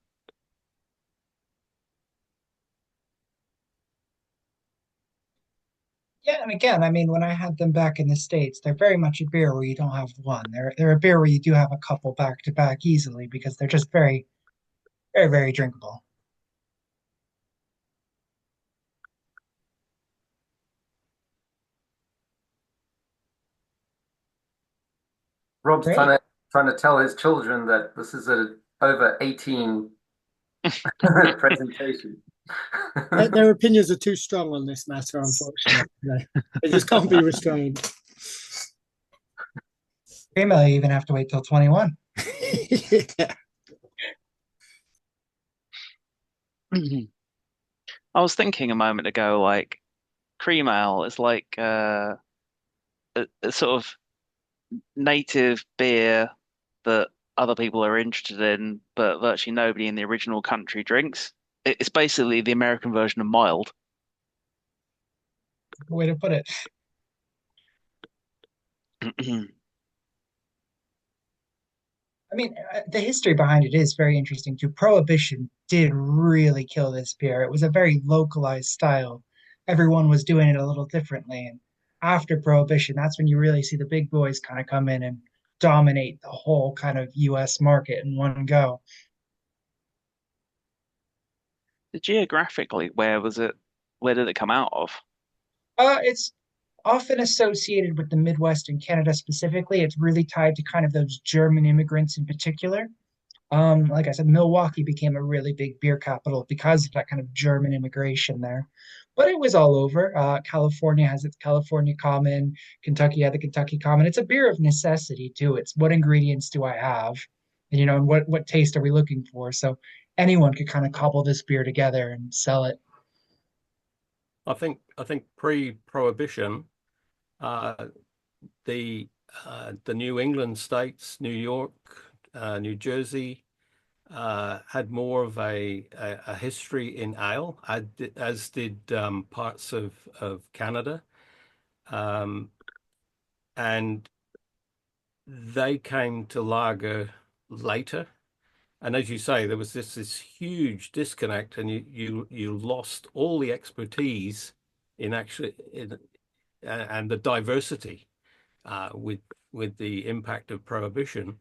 Yeah, and again, I mean, when I had them back in the States, they're very much a beer where you don't have one. They're a beer where you do have a couple back to back easily because they're just very, very, very drinkable. Rob's Great. trying to tell his children that this is a over 18 presentation. Their opinions are too strong on this matter, unfortunately. They just can't be restrained. Female, you even have to wait till 21. Yeah. I was thinking a moment ago, like cream ale is like a sort of native beer that other people are interested in, but virtually nobody in the original country drinks. It's basically the American version of mild. Good way to put it. I mean, the history behind it is very interesting too. Prohibition did really kill this beer. It was a very localized style. Everyone was doing it a little differently. And after Prohibition, that's when you really see the big boys kind of come in and dominate the whole kind of US market in one go. Geographically, where was it? Where did it come out of? It's often associated with the Midwest and Canada specifically. It's really tied to kind of those German immigrants in particular. Like I said, Milwaukee became a really big beer capital because of that kind of German immigration there. But it was all over. California has its California Common. Kentucky had the Kentucky Common. It's a beer of necessity too. It's what ingredients do I have, and and what taste are we looking for? So anyone could kind of cobble this beer together and sell it. I think pre-prohibition, uh, the New England states, New York, New Jersey, had more of a history in ale, as did parts of Canada, um, and they came to lager later. And as you say, there was this huge disconnect, and you lost all the expertise in actually and the diversity with the impact of prohibition.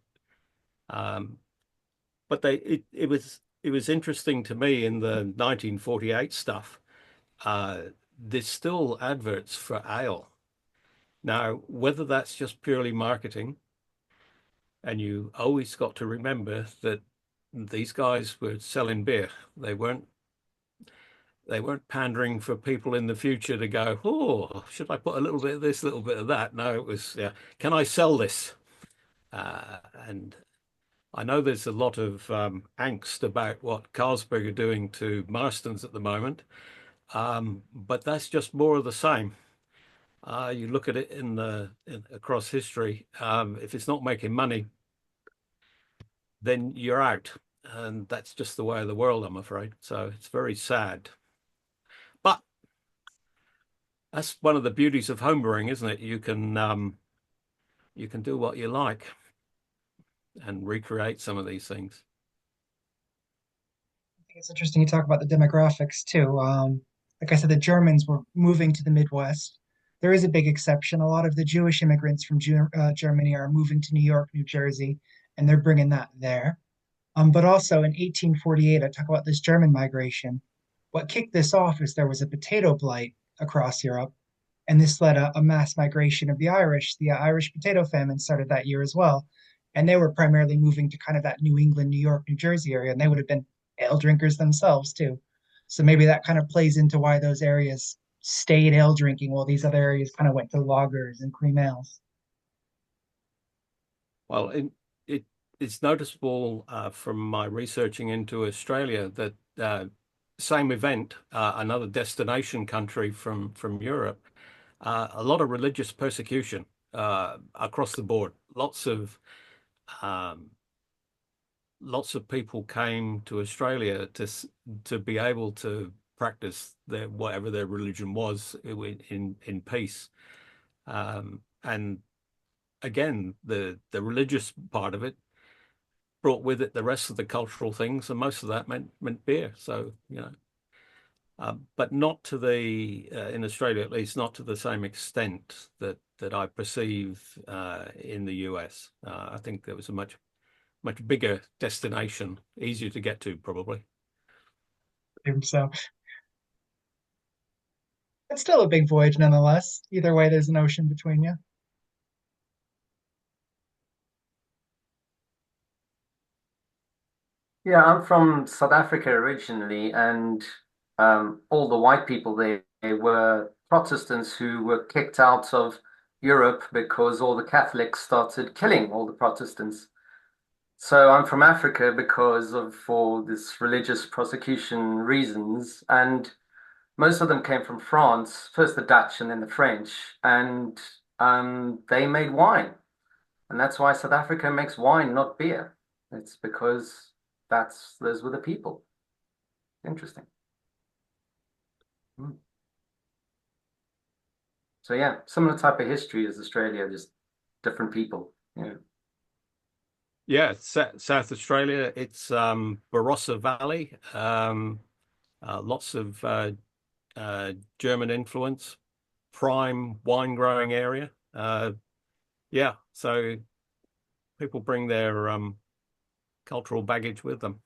Um, but it was interesting to me in the 1948 stuff. There's still adverts for ale now. Whether that's just purely marketing, and you always got to remember that these guys were selling beer. They weren't pandering for people in the future to go, oh, should I put a little bit of this, a little bit of that? No, it was, yeah, can I sell this? And I know there's a lot of angst about what Carlsberg are doing to Marston's at the moment, but that's just more of the same. You look at it across history. If it's not making money, then you're out, and that's just the way of the world, I'm afraid. So it's very sad. But that's one of the beauties of homebrewing, isn't it? You can do what you like and recreate some of these things. It's interesting you talk about the demographics too. Like I said, the Germans were moving to the Midwest. There is a big exception. A lot of the Jewish immigrants from Germany are moving to New York, New Jersey, and they're bringing that there. But also in 1848, I talk about this German migration. What kicked this off is there was a potato blight across Europe, and this led a mass migration of the Irish. The Irish potato famine started that year as well, and they were primarily moving to kind of that New England, New York, New Jersey area, and they would have been ale drinkers themselves too. So maybe that kind of plays into why those areas stayed ale drinking while these other areas kind of went to lagers and cream ales. Well, it it's noticeable from my researching into Australia that same event, another destination country from Europe, a lot of religious persecution across the board. Um, lots of people came to Australia to be able to practice their whatever their religion was in peace. And again, the religious part of it brought with it the rest of the cultural things, and most of that meant beer. So but not to the in Australia at least, not to the same extent that I perceive in the US. I think there was a much bigger destination, easier to get to, probably. So it's still a big voyage nonetheless. Either way, there's an ocean between you. Yeah, I'm from South Africa originally, and all the white people there were Protestants who were kicked out of Europe because all the Catholics started killing all the Protestants. So I'm from Africa because of for this religious prosecution reasons, and most of them came from France, first the Dutch and then the French, and they made wine, and that's why South Africa makes wine, not beer. It's because those were the people. Interesting. Hmm. So yeah, similar type of history as Australia, just different people. Yeah. Yeah, South Australia. It's Barossa Valley. Lots of German influence, prime wine growing area. Yeah, so people bring their cultural baggage with them.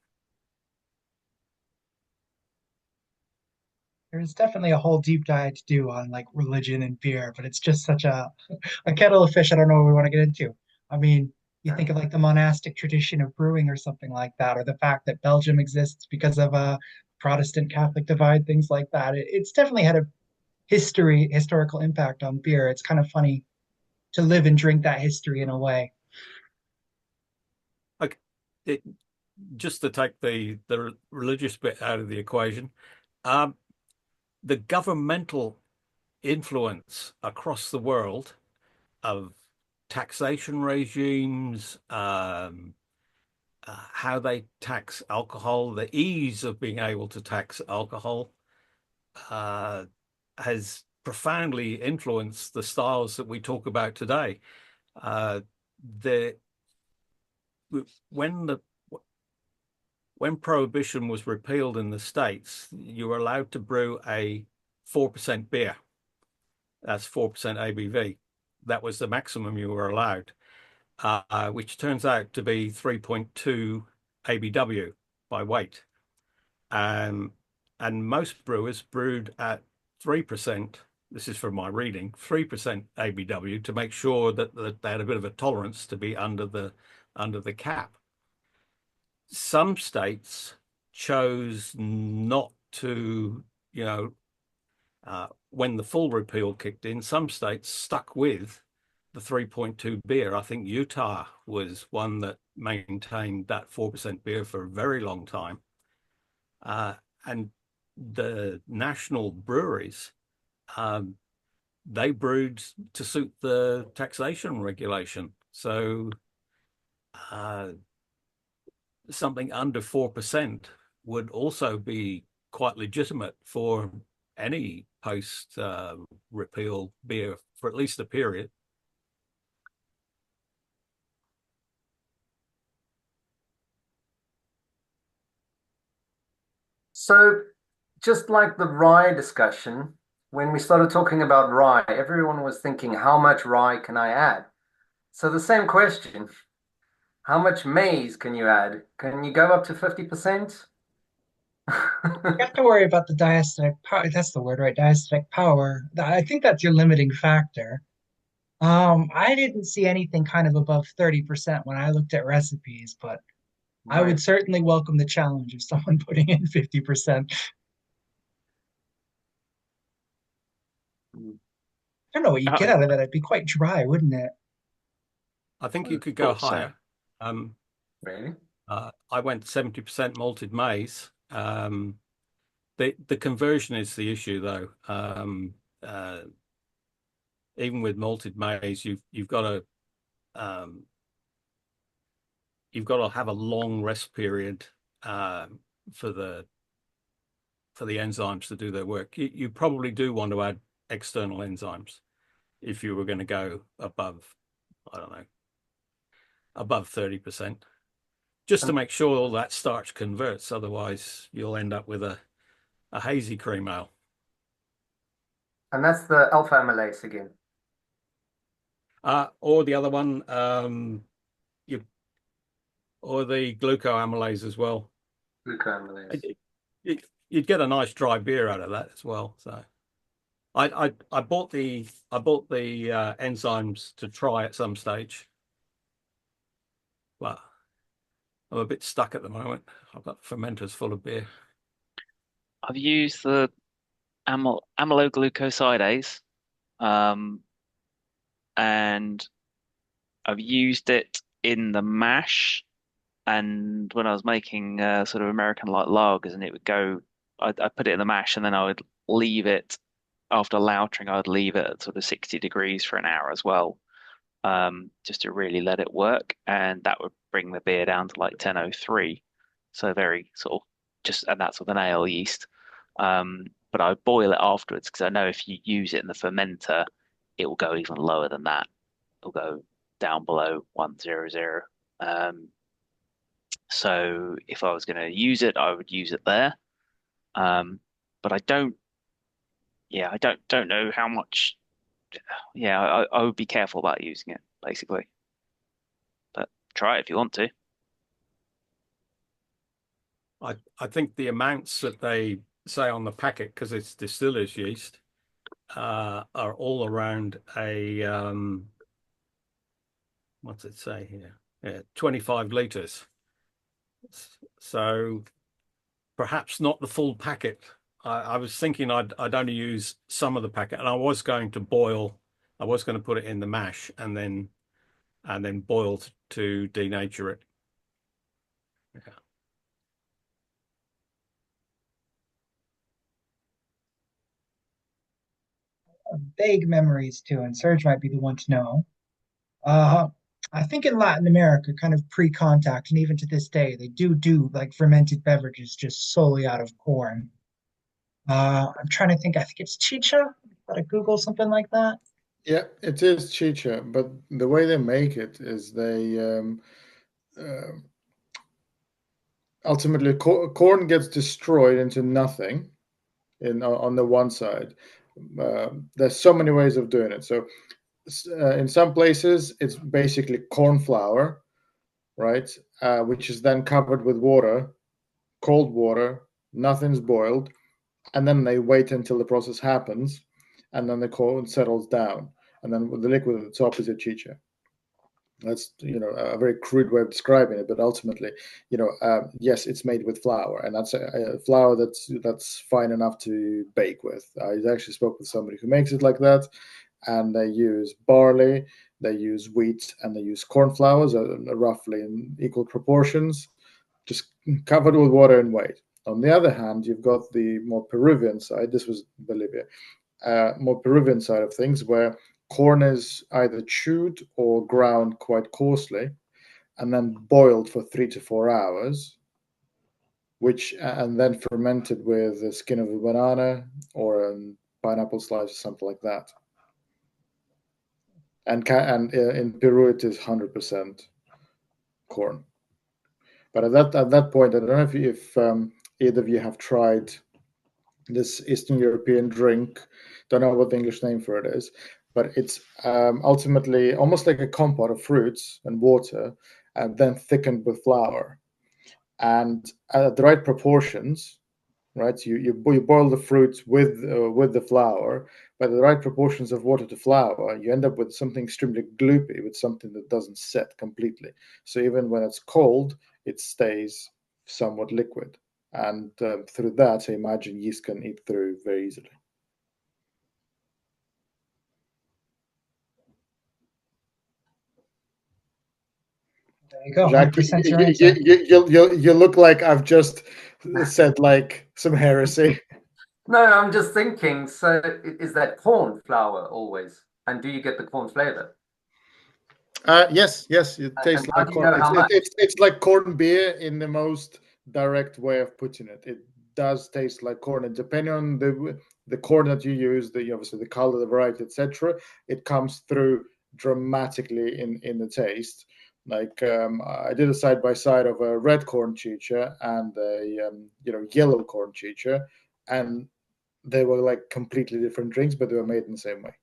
There's definitely a whole deep dive to do on like religion and beer, but it's just such a kettle of fish. I don't know what we want to get into. I mean, you think of like the monastic tradition of brewing or something like that, or the fact that Belgium exists because of a Protestant Catholic divide, things like that. It's definitely had a historical impact on beer. It's kind of funny to live and drink that history in a way. Like it, just to take the religious bit out of the equation, um, the governmental influence across the world of taxation regimes, how they tax alcohol, the ease of being able to tax alcohol, uh, has profoundly influenced the styles that we talk about today. Uh, the when the when prohibition was repealed in the States, you were allowed to brew a 4% beer. That's 4% ABV. That was the maximum you were allowed, which turns out to be 3.2 ABW by weight. And most brewers brewed at 3%. This is from my reading, 3% ABW to make sure that they had a bit of a tolerance to be under the cap. Some states chose not to, when the full repeal kicked in, some states stuck with the 3.2 beer. I think Utah was one that maintained that 4% beer for a very long time. And the national breweries, they brewed to suit the taxation regulation. So something under 4% would also be quite legitimate for any post repeal beer for at least a period. So just like the rye discussion, when we started talking about rye, everyone was thinking, how much rye can I add? So the same question, how much maize can you add? Can you go up to 50%? You have to worry about the diastatic power. That's the word, right? Diastatic power. I think that's your limiting factor. I didn't see anything kind of above 30% when I looked at recipes, but I Right. would certainly welcome the challenge of someone putting in 50%. Mm. I don't know what you get I out of it. It'd be quite dry, wouldn't it? I think you could go thought so. higher. Um, Really? I went 70% malted maize. The conversion is the issue, though. Uh, Even with malted maize, um, you've got to have a long rest period um, for the enzymes to do their work. You probably do want to add external enzymes if you were going to go above, I don't know, above 30%, just to And, make sure all that starch converts. Otherwise, you'll end up with a hazy cream ale. and that's the alpha amylase again. Or the other one, you or the glucoamylase as well. Glucoamylase. You'd get a nice dry beer out of that as well. So I bought the enzymes to try at some stage, but I'm a bit stuck at the moment. I've got fermenters full of beer. I've used the amyloglucosidase, um, and I've used it in the mash. And when I was making sort of American light lagers, and it would go, I put it in the mash, and then I would leave it after lautering. I'd leave it at sort of 60 degrees for an hour as well, just to really let it work, and that would bring the beer down to like 10:03. So very sort of just, and that's with an ale yeast. But I boil it afterwards because I know if you use it in the fermenter, it will go even lower than that. It'll go down below 100. So if I was going to use it, I would use it there. Um, but I don't, yeah, I don't know how much. Yeah, I would be careful about using it, basically. But try it if you want to. I think the amounts that they say on the packet, because it's distiller's yeast, are all around what's it say here? Yeah, 25 liters. So perhaps not the full packet. I was thinking I'd only use some of the packet, and I was going to boil. I was going to put it in the mash and then boil to denature it. Yeah. Vague memories too, and Serge might be the one to know. Uh, I think in Latin America, kind of pre-contact, and even to this day, they do like fermented beverages just solely out of corn. I'm trying to think. I think it's chicha. Gotta Google something like that. Yeah, it is chicha, but the way they make it is they uh, ultimately corn gets destroyed into nothing on the one side. There's so many ways of doing it. So in some places, it's basically corn flour, right? Which is then covered with water, cold water, nothing's boiled, and then they wait until the process happens, and then the corn settles down, and then the liquid at the top is a chicha. That's a very crude way of describing it, but ultimately, yes, it's made with flour, and that's a flour that's fine enough to bake with. I actually spoke with somebody who makes it like that, and they use barley, they use wheat, and they use corn flours, roughly in equal proportions, just covered with water and wait. On the other hand, you've got the more Peruvian side. This was Bolivia, more Peruvian side of things, where corn is either chewed or ground quite coarsely and then boiled for 3 to 4 hours, which and then fermented with the skin of a banana or a pineapple slice or something like that. And in Peru it is 100% corn. But at that point, I don't know if either of you have tried this Eastern European drink. Don't know what the English name for it is, but it's ultimately almost like a compote of fruits and water, and then thickened with flour. And at the right proportions, right? You boil the fruits with the flour, by the right proportions of water to flour, you end up with something extremely gloopy, with something that doesn't set completely. So even when it's cold, it stays somewhat liquid, and through that, I imagine yeast can eat through very easily. There you go. Jacques, 100% your answer. you look like I've just said like some heresy. No, I'm just thinking, so is that corn flour always? And do you get the corn flavor? Yes, it tastes And how like do you corn. know how much? It's like corn beer in the most direct way of putting it. It does taste like corn, and depending on the corn that you use, obviously the color, the variety, etc., it comes through dramatically in the taste. Like I did a side by side of a red corn chicha and a yellow corn chicha, and they were like completely different drinks, but they were made in the same way.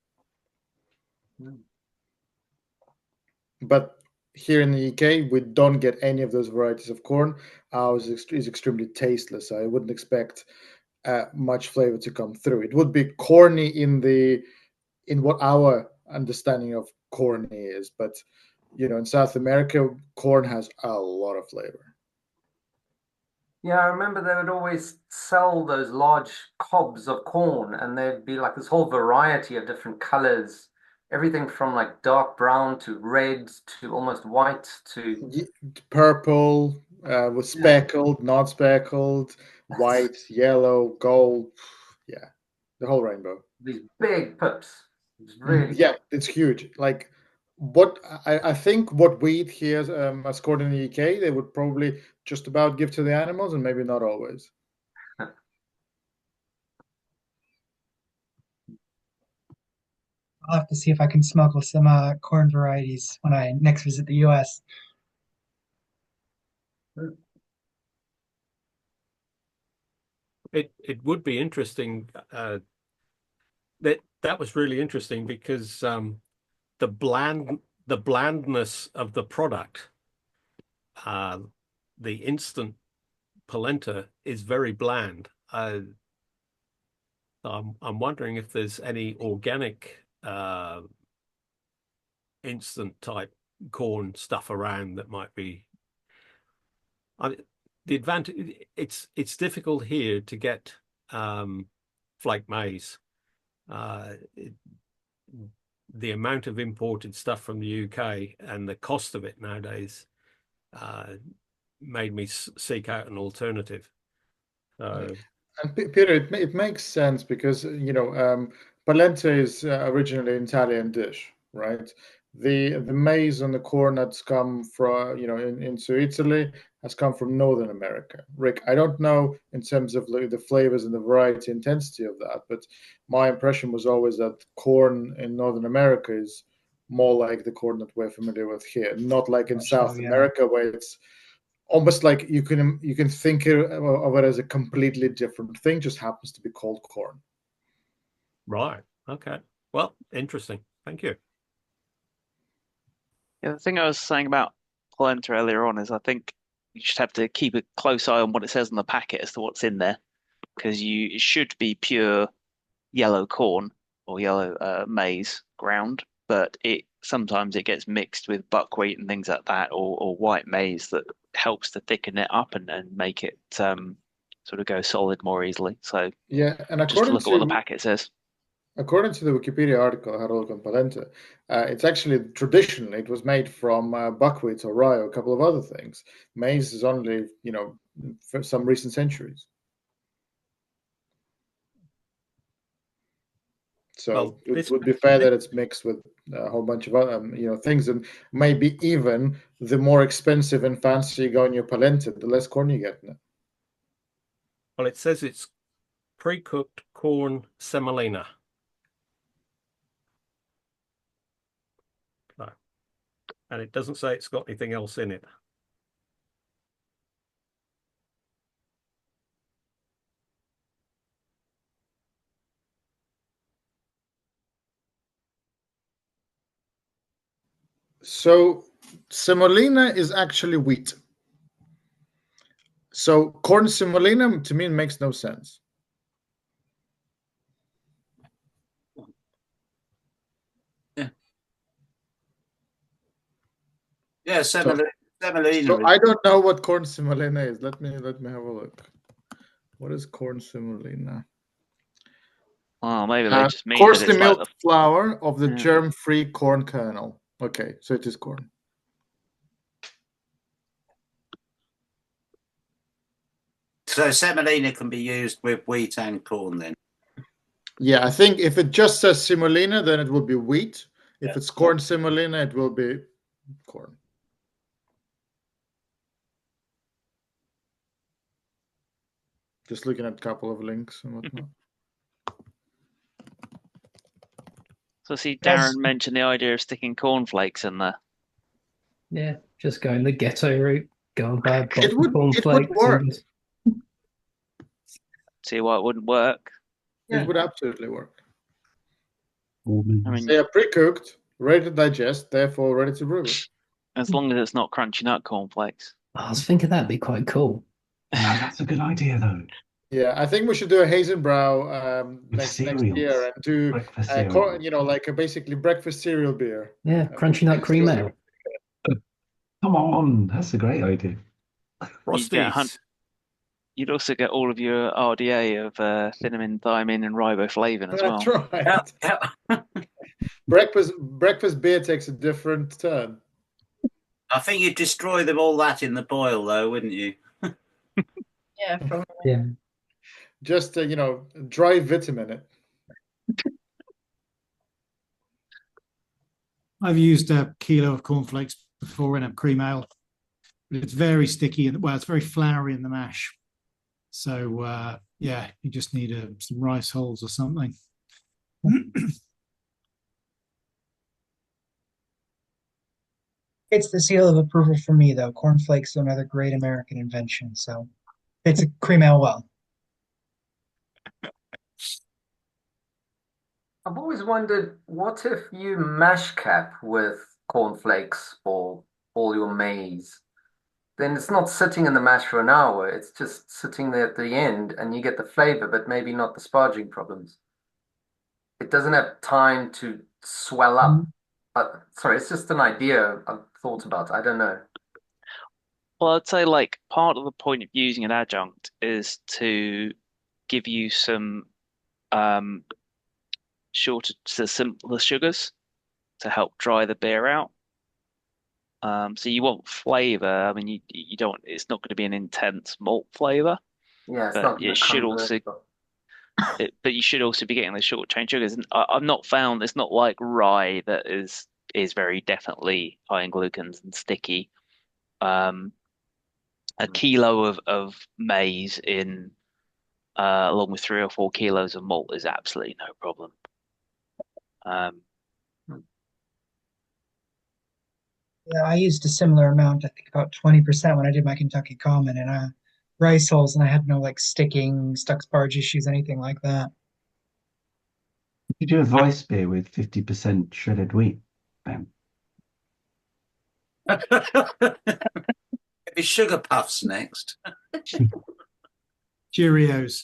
Mm. But here in the UK, we don't get any of those varieties of corn. Ours is extremely tasteless. So I wouldn't expect much flavor to come through. It would be corny in what our understanding of corn is, but in South America, corn has a lot of flavor. Yeah, I remember they would always sell those large cobs of corn, and there'd be like this whole variety of different colors, everything from like dark brown to red to almost white to Purple, with yeah, speckled, not speckled, white, yellow, gold. Yeah, the whole rainbow. these big pips. It's really Yeah, it's huge. Like what I think what we eat here as corn in the UK, they would probably just about give to the animals, and maybe not always. I'll have to see if I can smuggle some corn varieties when I next visit the US. It would be interesting. That was really interesting because the blandness of the product, uh, the instant polenta is very bland. I'm wondering if there's any organic instant type corn stuff around that might be. The advantage, it's difficult here to get flake maize. The amount of imported stuff from the UK and the cost of it nowadays made me seek out an alternative. And Peter, it makes sense because polenta is originally an Italian dish, right? The maize and the corn that's come from into Italy has come from Northern America. Rick, I don't know in terms of the flavors and the variety intensity of that, but my impression was always that corn in Northern America is more like the corn that we're familiar with here, not like in South Yeah. America where it's almost like you can think of it as a completely different thing, just happens to be called corn. Right. Okay. Well, interesting. Thank you. Yeah, the thing I was saying about polenta earlier on is I think you just have to keep a close eye on what it says on the packet as to what's in there, because it should be pure yellow corn or yellow maize ground, but sometimes it gets mixed with buckwheat and things like that, or white maize that helps to thicken it up and make it sort of go solid more easily. So yeah, and just look at what the packet says. According to the Wikipedia article I had a look on polenta, it's actually traditionally it was made from buckwheat or rye or a couple of other things. Maize is only for some recent centuries. So Well, it would be fair that it's mixed with a whole bunch of other things, and maybe even the more expensive and fancy you go on your polenta, the less corn you get in it. Well, it says it's pre-cooked corn semolina. No. And it doesn't say it's got anything else in it. So semolina is actually wheat. So corn semolina to me makes no sense. Yeah, semolina. So I don't know what corn semolina is. Let me have a look. What is corn semolina? Oh, maybe they just mean that Coarsely it's like milked flour of the Yeah. germ-free corn kernel. Okay, so it is corn. So semolina can be used with wheat and corn then? Yeah, I think if it just says semolina, then it will be wheat. If Yeah. it's corn semolina, it will be corn. Just looking at a couple of links and whatnot. So see, Darren mentioned the idea of sticking cornflakes in there. Yeah, just going the ghetto route. Go and buy a box It would of cornflakes. work. And just... See why it wouldn't work? It would absolutely work. I mean, They are pre-cooked, ready to digest, therefore ready to brew. as long as it's not crunchy nut cornflakes. I was thinking that'd be quite cool. No, that's a good idea, though. Yeah, I think we should do a Hazenbrow next year and do breakfast cereal. you know, like a basically breakfast cereal beer. Yeah, crunchy nut cream ale. Come on, that's a great idea. You'd also get all of your RDA of cinnamon, thiamine, and riboflavin as well. That's right. breakfast beer takes a different turn. I think you'd destroy them all that in the boil, though, wouldn't you? Yeah, probably. Yeah. Just you know, dry vitamin it. I've used a kilo of cornflakes before in a cream ale, but it's very sticky and well, it's very floury in the mash. So yeah, you just need some rice hulls or something. It's the seal of approval for me, though. Cornflakes are another great American invention, so it's a cream ale well. I've always wondered, what if you mash cap with cornflakes or all your maize? Then it's not sitting in the mash for an hour. It's just sitting there at the end, and you get the flavor, but maybe not the sparging problems. It doesn't have time to swell up. Sorry, it's just an idea I've thought about. I don't know. Well, I'd say like part of the point of using an adjunct is to give you some simpler sugars to help dry the beer out. So you want flavor. I mean, you don't. It's not going to be an intense malt flavor. Yeah, it's but not it should also. But you should also be getting the short chain sugars. And I've not found it's not like rye that is very definitely high in glucans and sticky. A kilo of maize in along with 3 or 4 kilos of malt is absolutely no problem. Yeah, I used a similar amount, I think about 20% when I did my Kentucky Common, and rice hulls, and I had no like sticking, stuck sparge issues, anything like that. You do a Vice beer with 50% shredded wheat, Ben. Maybe sugar puffs next. Cheerios.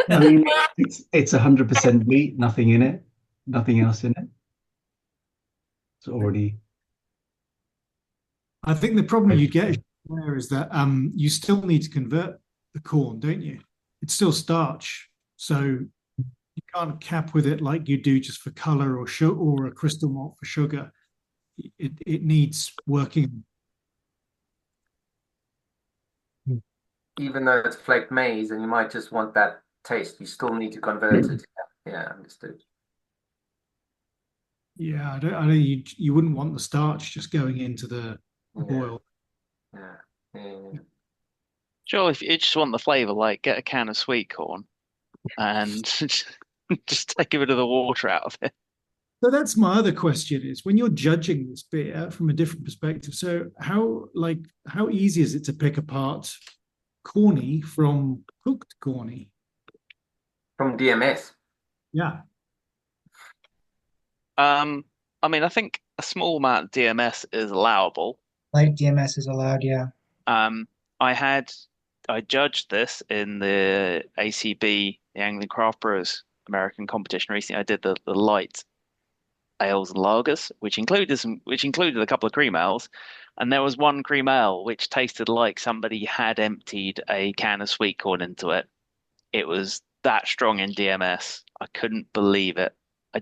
I mean, it's 100% wheat, nothing in it, nothing else in it. It's already. I think the problem you get there is that you still need to convert the corn, don't you? It's still starch, so you can't cap with it like you do just for color or a crystal malt for sugar. It needs working. Even though it's flaked maize and you might just want that taste, you still need to convert it. Yeah, understood. Yeah, I don't. You wouldn't want the starch just going into the boil. Yeah. Sure, if you just want the flavor, like get a can of sweet corn and just take a bit of the water out of it. So that's my other question: is when you're judging this beer from a different perspective. So how easy is it to pick apart corny from cooked corny? From DMS. Yeah. I mean, I think a small amount of DMS is allowable. Light DMS is allowed, yeah. Um, I judged this in the ACB, the Anglian Craft Brewers American competition recently. I did the light ales and lagers, which included a couple of cream ales, and there was one cream ale which tasted like somebody had emptied a can of sweet corn into it. It was that strong in DMS. I couldn't believe it.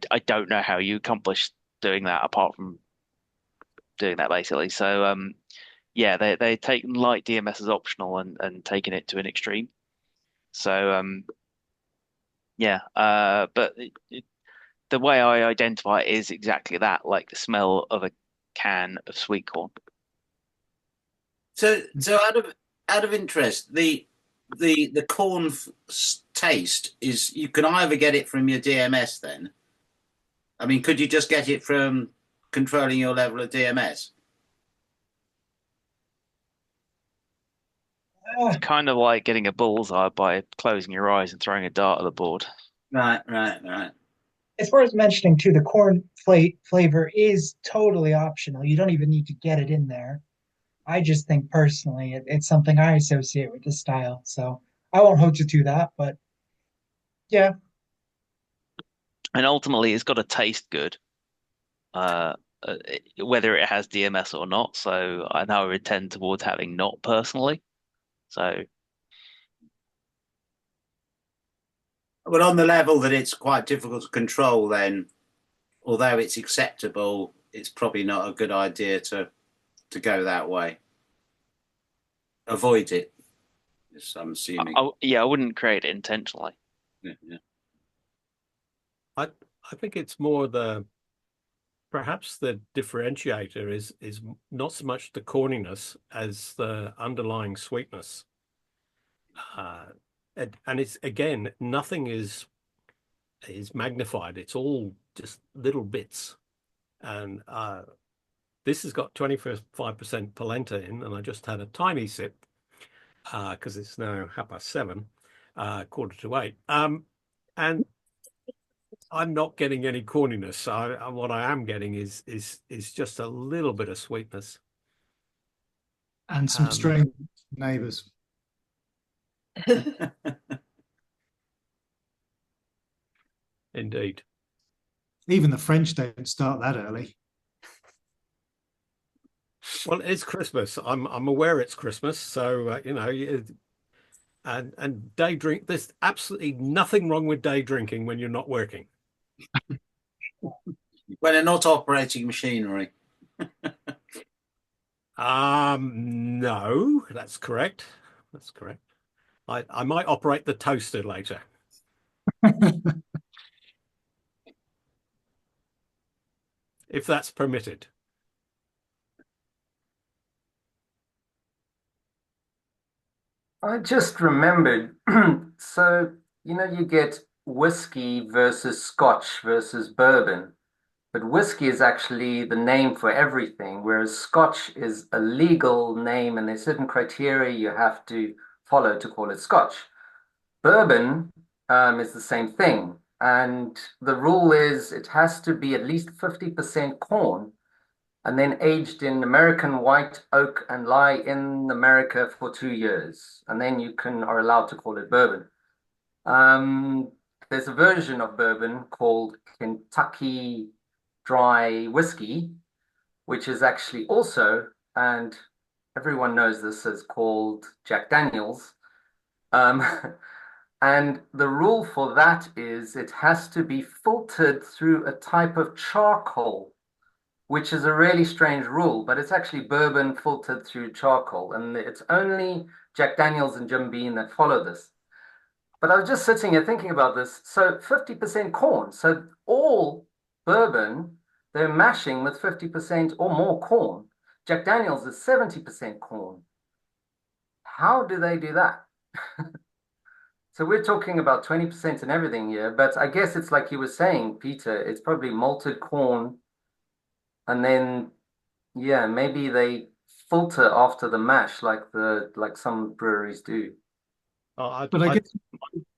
I don't know how you accomplished doing that apart from doing that basically. So yeah, they taken light DMS as optional and taken it to an extreme. So yeah, but the way I identify it is exactly that, like the smell of a can of sweet corn. So out of interest, the corn taste is you can either get it from your DMS then. I mean, could you just get it from controlling your level of DMS? It's kind of like getting a bullseye by closing your eyes and throwing a dart at the board. Right. As far as mentioning too, the corn flavor is totally optional. You don't even need to get it in there. I just think personally it's something I associate with the style. So I won't hold you to that, but yeah. And ultimately, it's got to taste good, uh, whether it has DMS or not. So I know I would tend towards having not personally. So But on the level that it's quite difficult to control, then, although it's acceptable, it's probably not a good idea to go that way. Avoid it, as I'm assuming. yeah, I wouldn't create it intentionally. Yeah. I think it's more perhaps the differentiator is not so much the corniness as the underlying sweetness. And it's again, nothing is magnified. It's all just little bits. And this has got 25% polenta in, and I just had a tiny sip because it's now 7:30, 7:45. And I'm not getting any corniness. What I am getting is just a little bit of sweetness and some strange neighbours. Indeed. Even the French don't start that early. Well, it's Christmas. I'm aware it's Christmas, so you know, and day drink. There's absolutely nothing wrong with day drinking when you're not working. When they're not operating machinery. No, that's correct. That's correct. I might operate the toaster later. If that's permitted. I just remembered. So, you know, you get whiskey versus scotch versus bourbon, but whiskey is actually the name for everything, whereas scotch is a legal name and there's certain criteria you have to follow to call it scotch. Bourbon is the same thing. And the rule is it has to be at least 50% corn and then aged in American white oak and lie in America for 2 years. And then you are allowed to call it bourbon. Um, there's a version of bourbon called Kentucky Dry Whiskey, which is actually also, and everyone knows this, is called Jack Daniels. Um, and the rule for that is it has to be filtered through a type of charcoal, which is a really strange rule, but it's actually bourbon filtered through charcoal. And it's only Jack Daniels and Jim Beam that follow this. But I was just sitting here thinking about this. So 50% corn. So all bourbon, they're mashing with 50% or more corn. Jack Daniels is 70% corn. How do they do that? So we're talking about 20% and everything here, but I guess it's like you were saying, Peter, it's probably malted corn. And then, yeah, maybe they filter after the mash like some breweries do. But I guess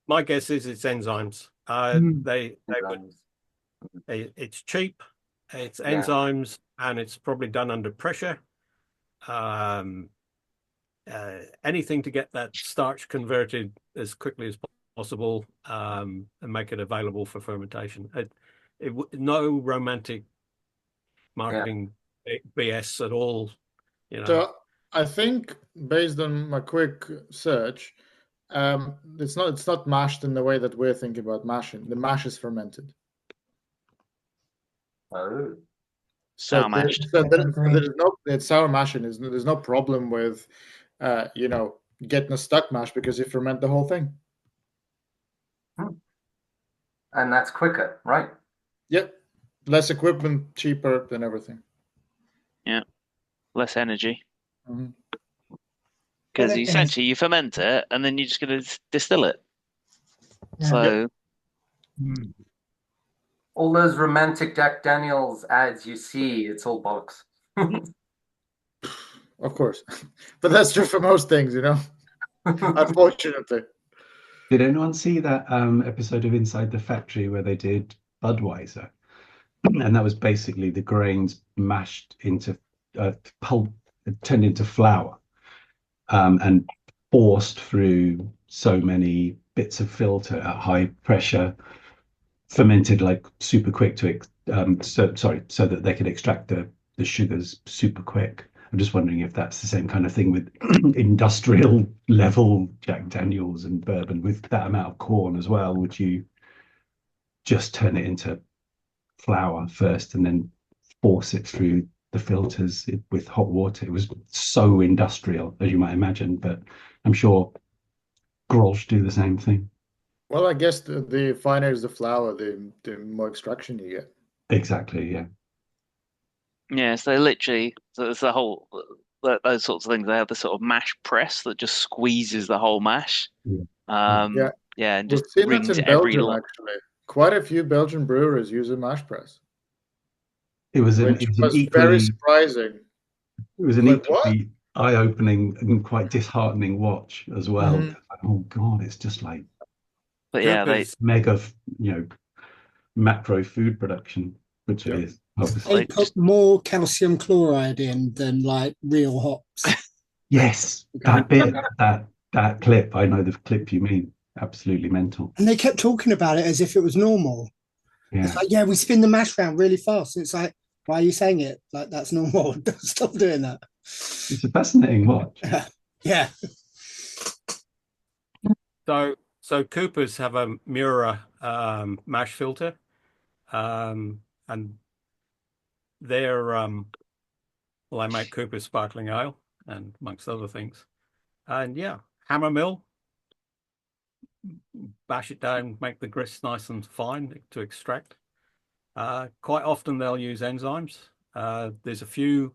My guess is it's enzymes. Hmm. They would. Enzymes. It's cheap. It's Yeah. enzymes, and it's probably done under pressure. Anything to get that starch converted as quickly as possible, and make it available for fermentation. No romantic marketing BS at all. So I think, based on my quick search, it's not mashed in the way that we're thinking about mashing. The mash is fermented. Oh. So Sour mashed. there's no, it's sour mashing. There's no problem with, getting a stuck mash because you ferment the whole thing. And that's quicker, right? Yep. Less equipment, cheaper than everything. Yeah. Less energy. Mhm. Because thing is- essentially you ferment it and then you're just going to distill it. Yeah. So All those romantic Jack Daniels ads you see, it's all bollocks. Of course. But that's true for most things, unfortunately. Did anyone see that episode of Inside the Factory where they did Budweiser? And that was basically the grains mashed into pulp, turned into flour, and forced through so many bits of filter at high pressure, fermented like super quick so that they could extract the sugars super quick. I'm just wondering if that's the same kind of thing with industrial level Jack Daniels and bourbon with that amount of corn as well. Would you just turn it into flour first and then force it through the filters with hot water? It was so industrial, as you might imagine, but I'm sure Grolsch do the same thing. Well, I guess the finer is the flour, the more extraction you get. Exactly, yeah. yeah, so literally, so it's the whole those sorts of things. They have the sort of mash press that just squeezes the whole mash. Yeah. Yeah, and We've just seen rings that in every. Belgium, actually. Quite a few Belgian brewers use a mash press, It was an which was very surprising. It was an Like, what? equally eye-opening and quite disheartening watch as well. Mhm. Oh God, it's just like But yeah, Coopers, mega, macro food production, which it is, They obviously. put more calcium chloride in than like real hops. Yes, that bit, that clip, I know the clip you mean. Absolutely mental. And they kept talking about it as if it was normal. It's Yeah. like, yeah, we spin the mash round really fast. It's like, why are you saying it like that's normal? Stop doing that. It's a fascinating watch. Yeah. So Coopers have a Mura mash filter, and they're well, they make Cooper's sparkling ale and amongst other things. And yeah, hammer mill, bash it down, make the grist nice and fine to extract. Quite often they'll use enzymes. There's a few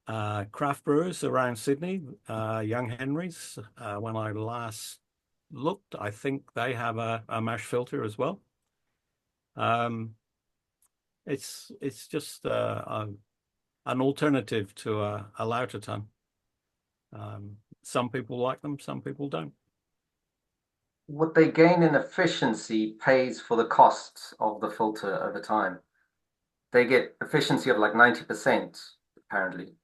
craft brewers around Sydney, Young Henry's. When I last looked, I think they have a mash filter as well. It's just an alternative to a Lauterton. Some people like them, some people don't. What they gain in efficiency pays for the costs of the filter over time. They get efficiency of like 90%, apparently.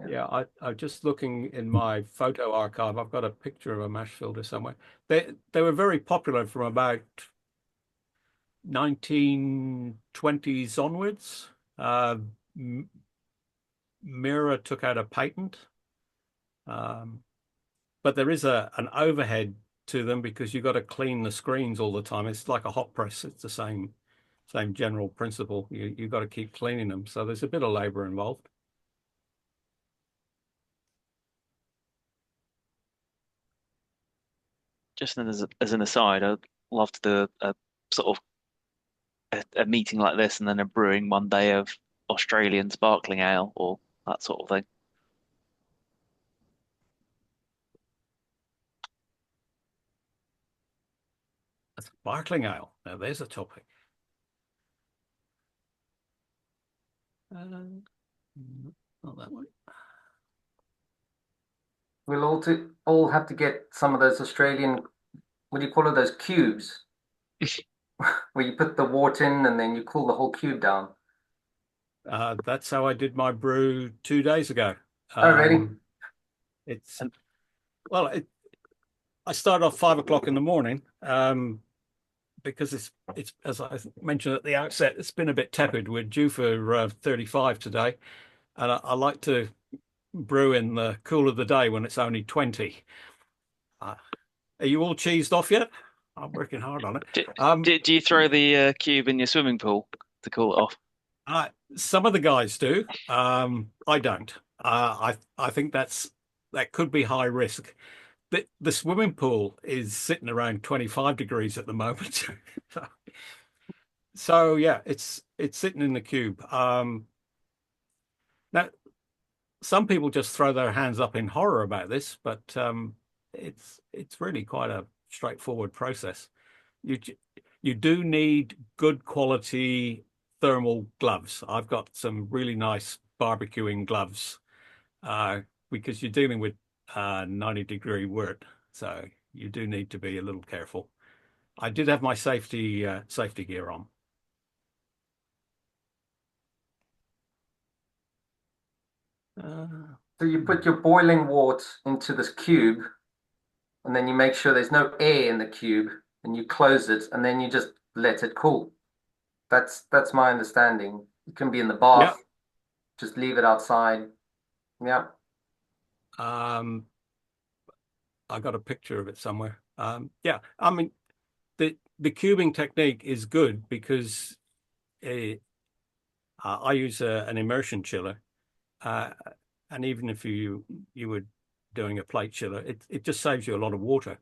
Yeah, I'm just looking in my photo archive. I've got a picture of a mash filter somewhere. They were very popular from about 1920s onwards. Mira took out a patent, but there is an overhead to them because you've got to clean the screens all the time. It's like a hot press. It's the same general principle. You've got to keep cleaning them, so there's a bit of labor involved. Just as an aside, I'd love to do a sort of a meeting like this and then a brewing one day of Australian sparkling ale or that sort of thing. A sparkling ale. Now there's a topic. Not that way. We'll all have to get some of those Australian, what do you call it, those cubes? where you put the wort in and then you cool the whole cube down? That's how I did my brew 2 days ago. Oh, really? It's well, I started off 5 o'clock in the morning because it's as I mentioned at the outset, it's been a bit tepid. We're due for 35 today, and I like to brew in the cool of the day when it's only 20. Are you all cheesed off yet? I'm working hard on it. Do you throw the cube in your swimming pool to cool it off? Some of the guys do. I don't. I think that could be high risk. The swimming pool is sitting around 25 degrees at the moment. So yeah, it's sitting in the cube. Now some people just throw their hands up in horror about this, but it's really quite a straightforward process. You you do need good quality thermal gloves. I've got some really nice barbecuing gloves because you're dealing with 90-degree wort, so you do need to be a little careful. I did have my safety gear on. So you put your boiling wort into this cube, and then you make sure there's no air in the cube, and you close it, and then you just let it cool. That's my understanding. It can be in the bath, Yeah. just leave it outside. Yeah. I got a picture of it somewhere. Yeah, I mean the cubing technique is good because I use an immersion chiller, and even if you were doing a plate chiller, it just saves you a lot of water.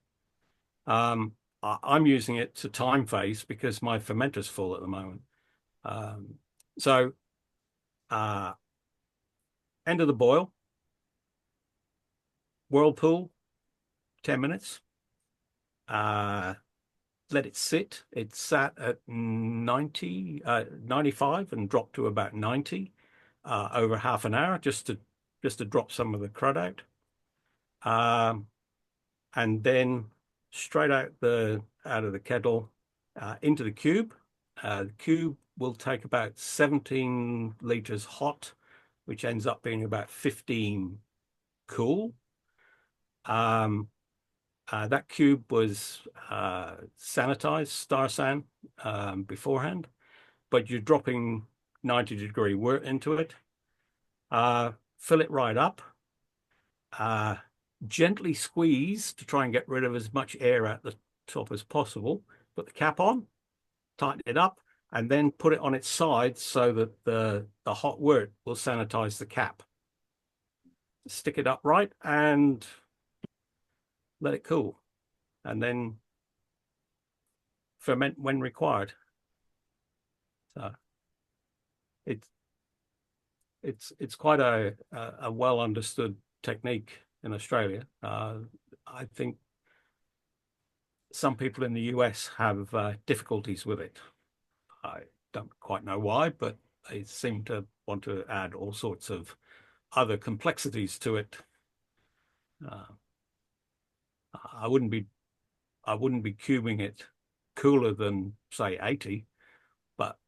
I'm using it to time phase because my fermenter's full at the moment. So end of the boil, whirlpool, 10 minutes. Let it sit. It sat at 95 and dropped to about 90 over half an hour just to drop some of the crud out. And then straight out of the kettle into the cube. The cube will take about 17 liters hot, which ends up being about 15 cool. That cube was sanitized, star san, beforehand, but you're dropping 90-degree wort into it. Fill it right up. Gently squeeze to try and get rid of as much air at the top as possible. Put the cap on, tighten it up, and then put it on its side so that the hot wort will sanitize the cap. Stick it upright and let it cool, and then ferment when required. So it's quite a well understood technique in Australia. I think some people in the US have difficulties with it. I don't quite know why, but they seem to want to add all sorts of other complexities to it. I wouldn't be cubing it cooler than say 80, but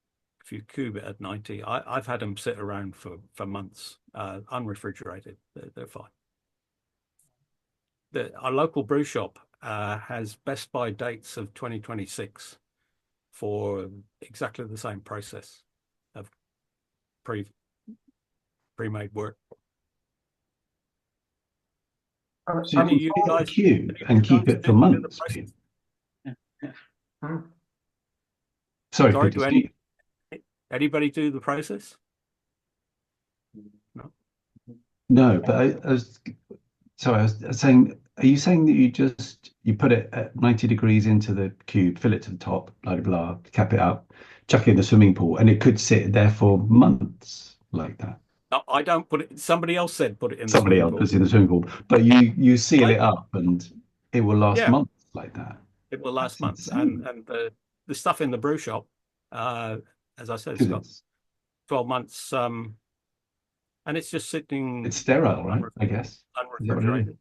if you cube it at 90, I've had them sit around for months, unrefrigerated. They're fine. Our local brew shop has best by dates of 2026 for exactly the same process of pre-made wort. So you can get a cube and keep it for months. Sorry, Peter, anybody do the process? No, but I was saying, are you saying that you put it at 90 degrees into the cube, fill it to the top, blah blah blah, cap it up, chuck it in the swimming pool, and it could sit there for months like that? No, I don't put it. Somebody else said put it in the Somebody swimming else pool. puts it in the swimming pool, but you seal it up and it will last months like that. It will last months, and the stuff in the brew shop, as I said, it's got 12 months, and it's just sitting. It's sterile, right? I guess. Unrefrigerated.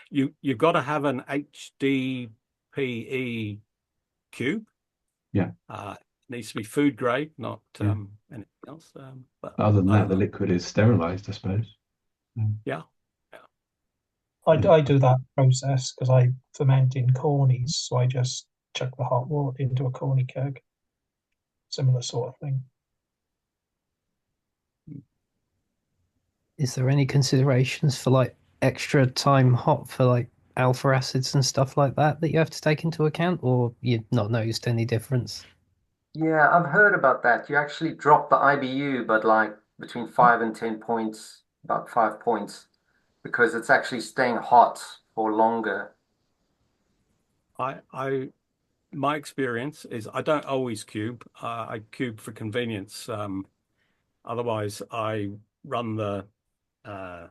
You've got to have an HDPE cube Yeah. It needs to be food grade, not Yeah. anything else. But Other than that, the other liquid is sterilized, I suppose. yeah. I do that process because I ferment in cornies, so I just chuck the hot water into a corny keg. Similar sort of thing. Is there any considerations for like extra time hot for like alpha acids and stuff like that that you have to take into account, or you've not noticed any difference? Yeah, I've heard about that. You actually drop the IBU, but like between 5 and 10 points, about 5 points, because it's actually staying hot for longer. I my experience is I don't always cube. I cube for convenience. Otherwise, I run uh,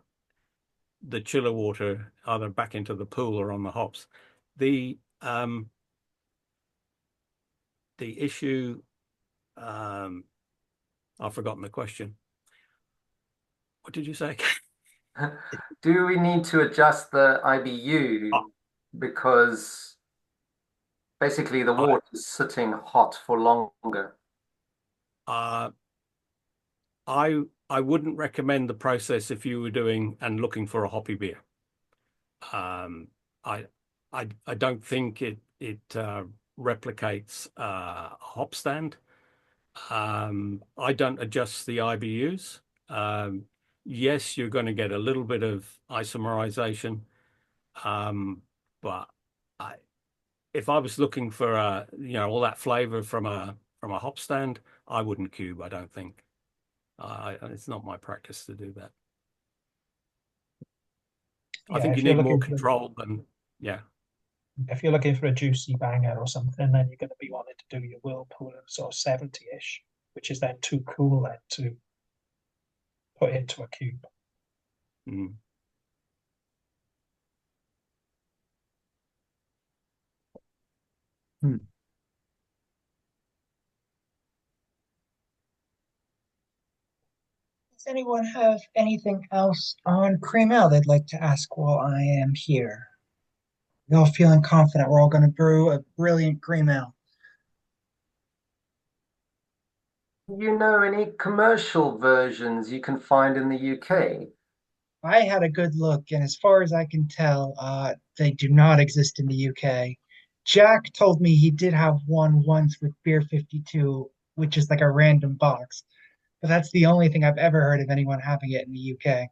the chiller water either back into the pool or on the hops. The um, the issue, I've forgotten the question. What did you say? Do we need to adjust the IBU because basically the I, water is sitting hot for longer? uh, I wouldn't recommend the process if you were doing and looking for a hoppy beer. Um, I I don't think it replicates a hop stand. I don't adjust the IBUs. Yes, you're going to get a little bit of isomerization, but I, if I was looking for all that flavor from a hop stand, I wouldn't cube. I don't think. It's not my practice to do that. I Yeah, think you if you're need more looking for control than, yeah. if you're looking for a juicy banger or something, then you're going to be wanting to do your whirlpool of sort of 70-ish, which is then too cool then to put into a cube. Mm. Hmm. Does anyone have anything else on cream ale they'd like to ask while I am here? You all feeling confident we're all going to brew a brilliant cream ale? You know any commercial versions you can find in the UK? I had a good look, and as far as I can tell, they do not exist in the UK. Jack told me he did have one once with Beer 52, which is like a random box, but that's the only thing I've ever heard of anyone having it in the UK.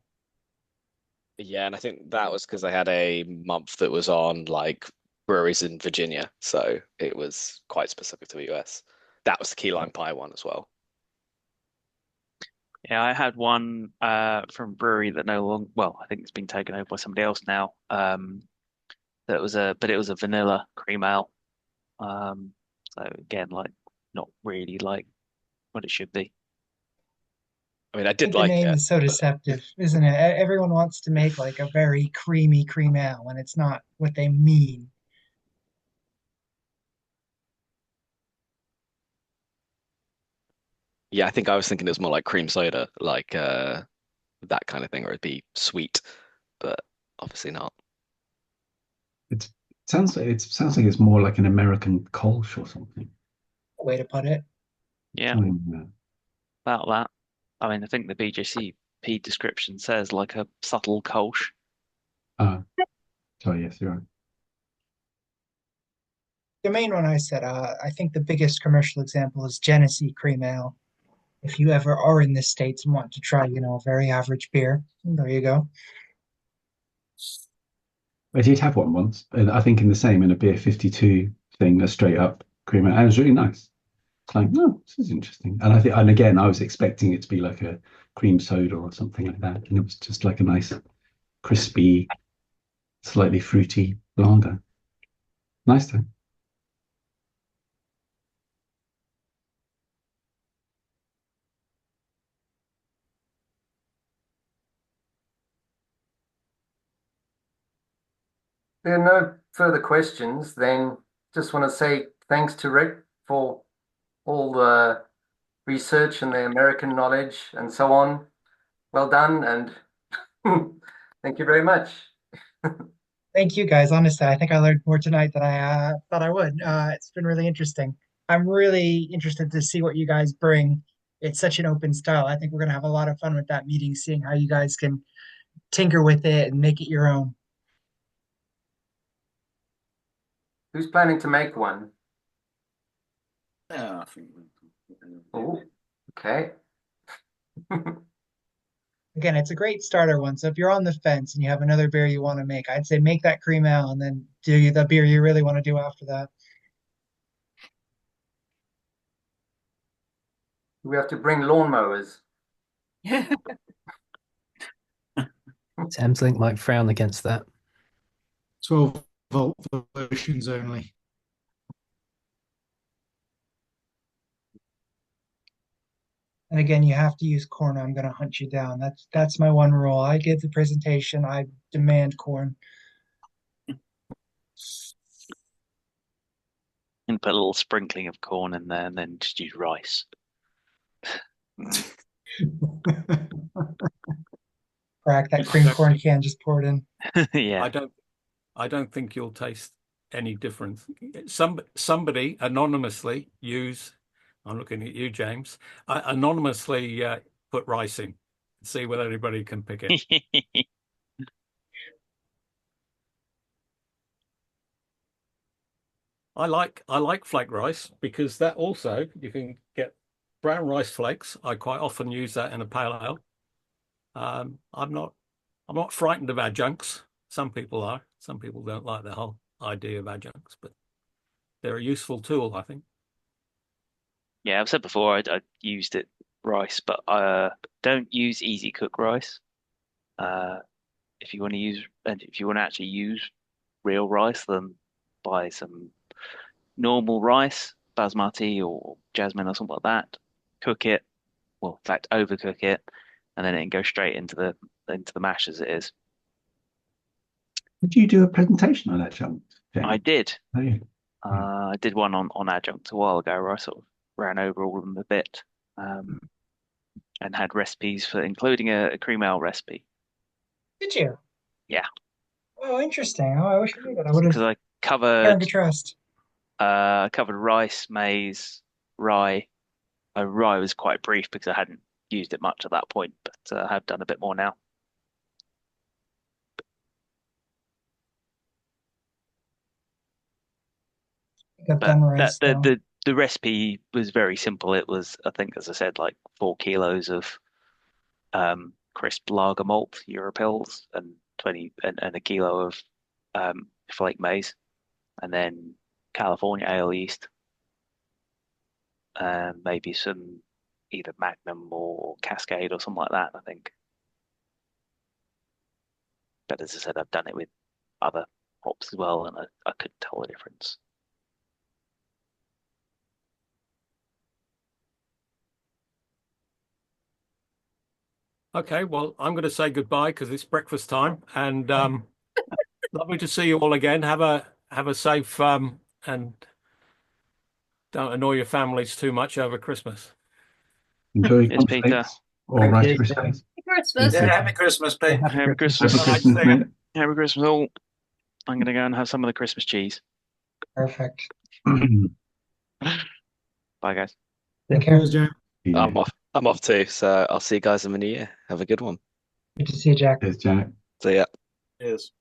Yeah, and I think that was because I had a month that was on like breweries in Virginia, so it was quite specific to the US. That was the key lime pie one as well. Yeah, I had one from a brewery that no longer, well, I think it's been taken over by somebody else now. But it was a vanilla cream ale. So again, like not really like what it should be. I mean, I I did think the like name it, is so but deceptive, isn't it? Everyone wants to make like a very creamy cream ale, and it's not what they mean. yeah, I think I was thinking it was more like cream soda, like that kind of thing, or it'd be sweet, but obviously not. It sounds like it's more like an American Kolsch or something. Way to put it. Yeah, Something like that. about that. I mean, I think the BJCP description says like a subtle Kolsch. Ah, sorry, yes, you're right. The main one I said, I think the biggest commercial example is Genesee Cream Ale. If you ever are in the States and want to try, a very average beer, there you go. I did have one once, and I think in a beer 52 thing, a straight up creamer, and it was really nice. It's like, no, this is interesting. And and again, I was expecting it to be like a cream soda or something like that, and it was just like a nice, crispy, slightly fruity lager. Nice though. There are no further questions, then just want to say thanks to Rick for all the research and the American knowledge and so on. Well done, and thank you very much. Thank you guys. Honestly, I think I learned more tonight than I thought I would. It's been really interesting. I'm really interested to see what you guys bring. It's such an open style. I think we're gonna have a lot of fun with that meeting, seeing how you guys can tinker with it and make it your own. Who's planning to make one? Yeah, I think. Oh, okay. Again, it's a great starter one. So if you're on the fence and you have another beer you want to make, I'd say make that cream ale and then do the beer you really want to do after that. We have to bring lawnmowers. Thameslink might frown against that. 12-volt versions only. And again, you have to use corn. I'm going to hunt you down. That's my one rule. I give the presentation. I demand corn. And put a little sprinkling of corn in there and then just use rice. Crack that cream corn can, just pour it in. Yeah. I don't think you'll taste any difference. Somebody anonymously I'm looking at you, James, anonymously put rice in. See whether anybody can pick it. I like flake rice because that also you can get brown rice flakes. I quite often use that in a pale ale. I'm not frightened of adjuncts. Some people are. Some people don't like the whole idea of adjuncts, but they're a useful tool, I think. Yeah, I've said before I used it rice, but don't use easy cook rice. If you want to actually use real rice, then buy some normal rice, basmati or jasmine or something like that. Cook it, well, in fact, overcook it, and then it can go straight into the mash as it is. Did you do a presentation on that, James? I did. Oh, yeah. I did one on adjunct a while ago where I sort of ran over all of them a bit, and had recipes for including a cream ale recipe. Did you? Yeah. Oh, interesting. Oh, I wish I knew that. I would have Because I learned to trust. covered rice, maize, rye. Rye was quite brief because I hadn't used it much at that point, but I have done a bit more now. I've But done rice though. the recipe was very simple. It was, I think, as I said, like 4 kilos of crisp lager malt Europils and 20 and a kilo of flake maize, and then California ale yeast, and maybe some either Magnum or Cascade or something like that, I think. But as I said, I've done it with other hops as well, and I couldn't tell the difference. Okay, well, I'm going to say goodbye because it's breakfast time, and lovely to see you all again. Have a safe and don't annoy your families too much over Christmas. Enjoy Yes, Peter. or Rice Krispies. Christmas. Yeah, happy Christmas, Pete. Happy Christmas. Happy Christmas, mate. Happy Christmas all. I'm going to go and have some of the Christmas cheese. Perfect. Bye, guys. Take care. Cheers, James. Yeah. I'm off too, so I'll see you guys in the new year. Have a good one. Good to see you, Jack. Cheers, Jack. See ya. Cheers.